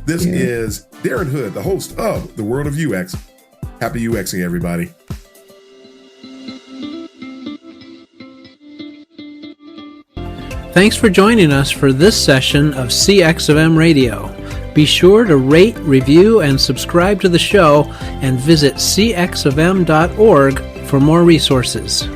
this is Darren Hood, the host of The World of UX. Happy UXing, everybody. Thanks for joining us for this session of CX of M Radio. Be sure to rate, review, and subscribe to the show, and visit cxofm.org for more resources.